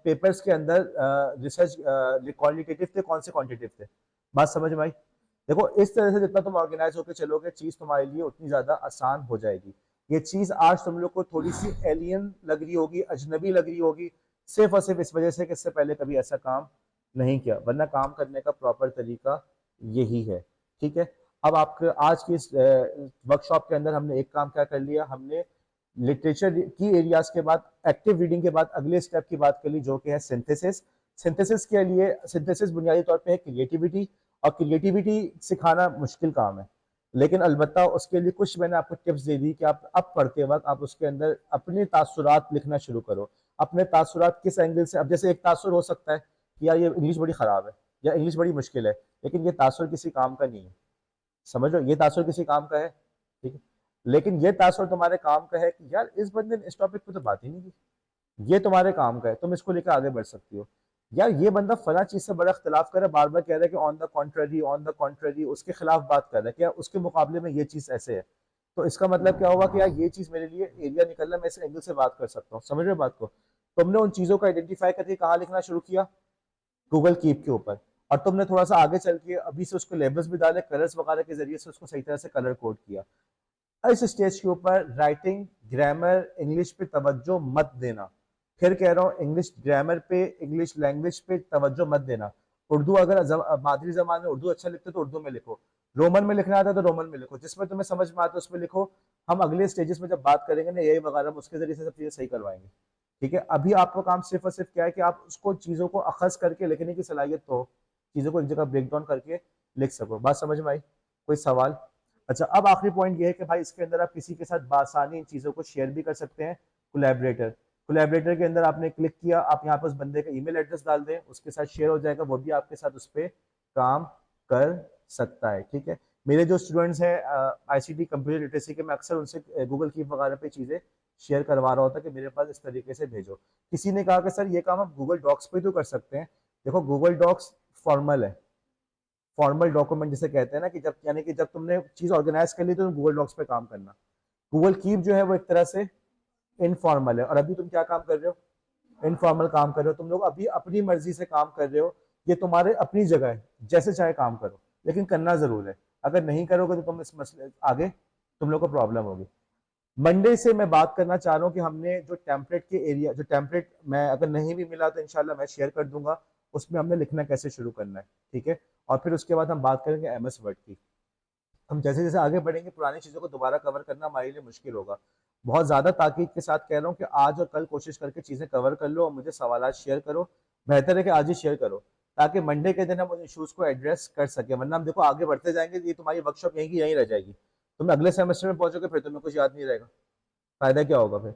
पेपर्स के अंदर रिसर्च क्वालिटेटिव थे, कौन से क्वांटिटेटिव थे। बात समझ में आई। देखो, इस तरह से जितना तुम ऑर्गेनाइज होकर चलोगे चीज तुम्हारे लिए उतनी ज्यादा आसान हो जाएगी। ये चीज आज तुम लोग को थोड़ी सी एलियन लग रही होगी, अजनबी लग रही होगी, सिर्फ और सिर्फ इस वजह से कि इससे पहले कभी ऐसा काम नहीं किया, वरना काम करने का प्रॉपर तरीका यही है। ठीक है, अब आपके आज की इस वर्कशॉप के अंदर हमने एक काम क्या कर लिया, हमने लिटरेचर की एरियाज के बाद, एक्टिव रीडिंग के बाद अगले स्टेप की बात कर ली, जो कि है सिंथेसिस। सिंथेसिस के लिए, सिंथेसिस बुनियादी तौर पे है क्रिएटिविटी, और क्रिएटिविटी सिखाना मुश्किल काम है, लेकिन अलबत्ता उसके लिए कुछ मैंने आपको टिप्स दे दी कि आप अब पढ़ते वक्त आप उसके अंदर अपने तासुरात लिखना शुरू करो। अपने तासुरात किस एंगल से, अब जैसे एक तासुर हो सकता है कि यार ये इंग्लिश बड़ी खराब है या इंग्लिश बड़ी मुश्किल है, लेकिन ये तासुर किसी काम का नहीं है। समझ लो, ये तासुर किसी काम का है, ठीक है, लेकिन ये तासुर तुम्हारे काम का है कि यार इस बंदे ने इस टॉपिक पे तो बात ही नहीं की, ये तुम्हारे काम का है, तुम इसको लेकर आगे बढ़ सकती हो। यार ये बंदा फला चीज से बड़ा इख्तलाफ कर रहा है, बार बार कह रहा है कि on the contrary, on the contrary, उसके खिलाफ बात कर रहा है कि यार उसके मुकाबले में ये चीज ऐसे है, तो इसका मतलब क्या हुआ कि यार ये चीज मेरे लिए एरिया निकल रहा है, मैं इस एंगल से बात कर सकता हूँ। समझ रहे हो बात को। तुमने उन चीजों को आइडेंटिफाई करके कहाँ लिखना शुरू किया, गूगल कीप के ऊपर, और तुमने थोड़ा सा आगे चल के अभी से उसको लेबल्स भी डाले, कलर्स वगैरह के जरिए से उसको सही तरह से कलर कोड किया। इस स्टेज के ऊपर राइटिंग, ग्रामर, इंग्लिश पे तवज्जो मत देना। फिर कह रहा हूँ, इंग्लिश ग्रामर पे, इंग्लिश लैंग्वेज पे तवज्जो मत देना। उर्दू अगर मादरी जबान में उर्दू अच्छा लिखते तो उर्दू में लिखो, रोमन में लिखना आता है तो रोमन में लिखो, जिसमें तुम्हें समझ में आता है उसमें लिखो। हम अगले स्टेजेस में जब बात करेंगे ना यही वगैरह, हम उसके जरिए से सब चीजें सही करवाएंगे। ठीक है, अभी आपका काम सिर्फ और सिर्फ क्या है कि आप उसको चीजों को अखज करके लिखने की सलाहियत तो हो, चीजों को एक जगह ब्रेक डाउन करके लिख सको। बात समझ में आई, कोई सवाल। अच्छा, अब आखिरी पॉइंट ये है कि भाई इसके अंदर आप किसी के साथ बासानी इन चीज़ों को शेयर भी कर सकते हैं। कोलैबोरेटर, कोलैबोरेटर के अंदर आपने क्लिक किया, आप यहाँ पर उस बंदे का ईमेल एड्रेस डाल दें, उसके साथ शेयर हो जाएगा, वो भी आपके साथ उस पर काम कर सकता है। ठीक है, मेरे जो स्टूडेंट्स हैं आईसीटी कंप्यूटर लिटरेसी के, मैं अक्सर उनसे गूगल कीप वगैरह पे चीज़ें शेयर करवा रहा होता कि मेरे पास इस तरीके से भेजो। किसी ने कहा कि सर ये काम आप गूगल डॉक्स पे तो कर सकते हैं। देखो, गूगल डॉक्स फॉर्मल है, फॉर्मल डॉक्यूमेंट जिसे कहते हैं ना, कि जब यानी कि जब तुमने चीज ऑर्गेनाइज कर ली तो तुम गूगल डॉक्स पे काम करना। गूगल कीप जो है वो एक तरह से इनफॉर्मल है, और अभी तुम क्या काम कर रहे हो, इनफॉर्मल काम कर रहे हो। तुम लोग अभी अपनी मर्जी से काम कर रहे हो, ये तुम्हारे अपनी जगह है, जैसे चाहे काम करो, लेकिन करना जरूर है। अगर नहीं करोगे तो तुम इस मसले आगे तुम लोग को प्रॉब्लम होगी। मंडे से मैं बात करना चाह रहा हूँ कि हमने जो टेम्पलेट के एरिया, जो टेम्पलेट मैं अगर नहीं भी मिला तो इंशाल्लाह मैं शेयर कर दूंगा, उसमें हमने लिखना कैसे शुरू करना है। ठीक है, और फिर उसके बाद हम बात करेंगे एमएस वर्ड की। हम जैसे जैसे आगे बढ़ेंगे पुरानी चीज़ों को दोबारा कवर करना हमारे लिए मुश्किल होगा। बहुत ज़्यादा ताकीद के साथ कह रहा हूँ कि आज और कल कोशिश करके चीज़ें कवर कर लो और मुझे सवालात शेयर करो। बेहतर है कि आज ही शेयर करो, ताकि मंडे के दिन हम उन इश्यूज़ को एड्रेस कर सकें, वरना हम देखो आगे बढ़ते जाएँगे, ये तुम्हारी वर्कशॉप यहीं की यहीं रह जाएगी। तुम अगले सेमेस्टर में पहुँचोगे फिर तुम्हें कुछ याद नहीं रहेगा, फ़ायदा क्या होगा फिर?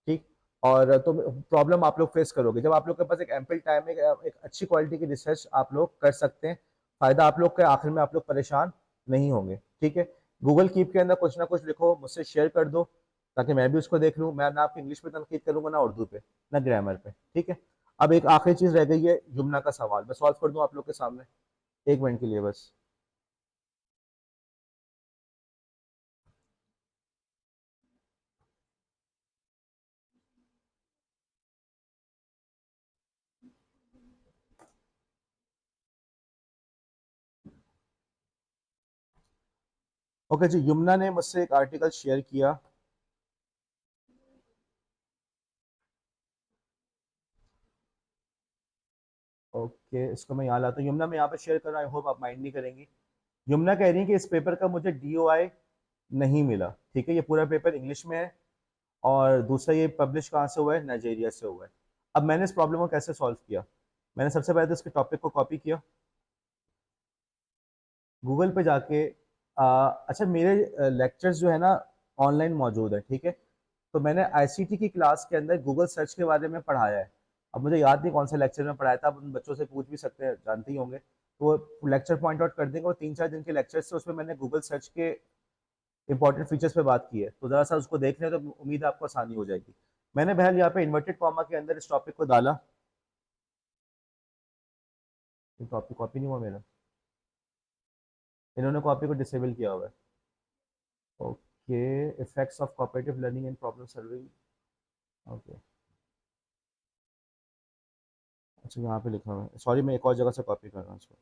ठीक। और तो प्रॉब्लम आप लोग फेस करोगे जब आप लोग के पास एक एम्पल टाइम है, एक अच्छी क्वालिटी की रिसर्च आप लोग कर सकते हैं। फायदा आप लोग के आखिर में आप लोग परेशान नहीं होंगे। ठीक है। गूगल कीप के अंदर कुछ ना कुछ लिखो, मुझसे शेयर कर दो, ताकि मैं भी उसको देख लूँ। मैं ना आपकी इंग्लिश पे तनकीद करूंगा, ना उर्दू पे, ना ग्रामर पे। ठीक है। अब एक आखिरी चीज रह गई है, जुमना का सवाल मैं सॉल्व कर दूं आप लोग के सामने, 1 मिनट के लिए बस। ओके जी, यमुना ने मुझसे एक आर्टिकल शेयर किया। ओके, इसको मैं यहाँ लाता हूँ। यमुना मैं यहाँ पे शेयर कर रहा हूँ, आई होप आप माइंड नहीं करेंगी। यमुना कह रही है कि इस पेपर का मुझे डीओआई नहीं मिला। ठीक है, ये पूरा पेपर इंग्लिश में है, और दूसरा ये पब्लिश कहाँ से हुआ है, नाइजीरिया से हुआ है। अब मैंने इस प्रॉब्लम को कैसे सॉल्व किया? मैंने सबसे पहले तो इसके टॉपिक को कॉपी किया, गूगल पे जाके अच्छा मेरे लेक्चर्स जो है ना ऑनलाइन मौजूद है। ठीक है। तो मैंने आईसीटी की क्लास के अंदर गूगल सर्च के बारे में पढ़ाया है। अब मुझे याद नहीं कौन से लेक्चर में पढ़ाया था, आप उन बच्चों से पूछ भी सकते हैं, जानते ही होंगे, तो वो लेक्चर पॉइंट आउट कर देंगे। और 3-4 दिन के लेक्चर से उसमें मैंने गूगल सर्च के इंपॉर्टेंट फीचर्स पे बात की है, तो जरा सा उसको देख लें तो उम्मीद है आपको आसानी हो जाएगी। मैंने बहल यहाँ पे इन्वर्टेड कॉमा के अंदर इस टॉपिक को डाला। ये टॉपिक कॉपी नहीं हुआ मेरा, इन्होंने कॉपी को डिसेबल किया हुआ है। Okay, effects of cooperative learning and problem solving. Okay, अच्छा यहाँ पे लिखा हुआ है, सॉरी मैं एक और जगह से कॉपी कर रहा हूँ इसको।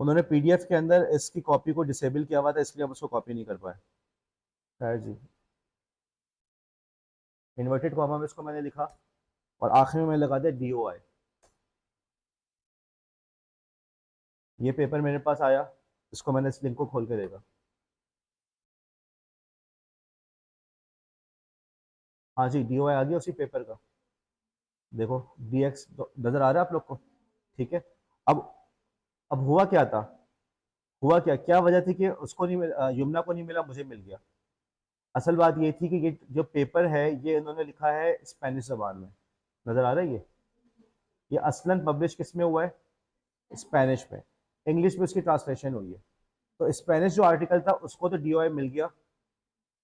उन्होंने पीडीएफ के अंदर इसकी कॉपी को डिसेबल किया हुआ था, इसलिए हम उसको कॉपी नहीं कर पाए। खैर जी, इन्वर्टेड कॉमा में इसको मैंने लिखा, और आखिर में मैंने लगा दिया डीओआई। ये पेपर मेरे पास आया, इसको मैंने इस लिंक को खोल के देखा। हाँ जी, डीओआई आ गया उसी पेपर का। देखो, डीएक्स नजर आ रहा है आप लोग को? ठीक है। अब अब हुआ क्या था, हुआ क्या क्या वजह थी कि उसको नहीं मिला, यमुना को नहीं मिला, मुझे मिल गया। असल बात ये थी कि ये जो पेपर है ये इन्होंने लिखा है स्पेनिश जबान में। नजर आ रहा है ये असलन पब्लिश किस में हुआ है? स्पेनिश में। इंग्लिश में उसकी ट्रांसलेशन हुई है। तो स्पेनिश जो आर्टिकल था उसको तो डीओआई मिल गया,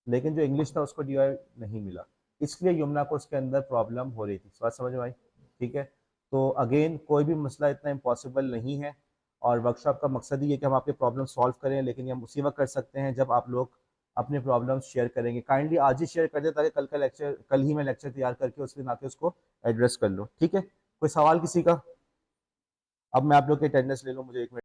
लेकिन जो इंग्लिश था उसको डीओआई नहीं मिला। इसलिए यमुना को उसके अंदर प्रॉब्लम हो रही थी। बात समझ में आई? ठीक है। तो अगेन कोई भी मसला इतना इम्पॉसिबल नहीं है, और वर्कशॉप का मकसद ही है कि हम आपके प्रॉब्लम सॉल्व करें, लेकिन ये हम उसी वक्त कर सकते हैं जब आप लोग अपने प्रॉब्लम्स शेयर करेंगे। काइंडली आज ही शेयर कर दें, ताकि कल का लेक्चर, कल ही मैं लेक्चर तैयार करके उस दिन आके उसको एड्रेस कर लो। ठीक है। कोई सवाल किसी का? अब मैं आप लोग की अटेंडेंस ले लूँ, मुझे 1 मिनट।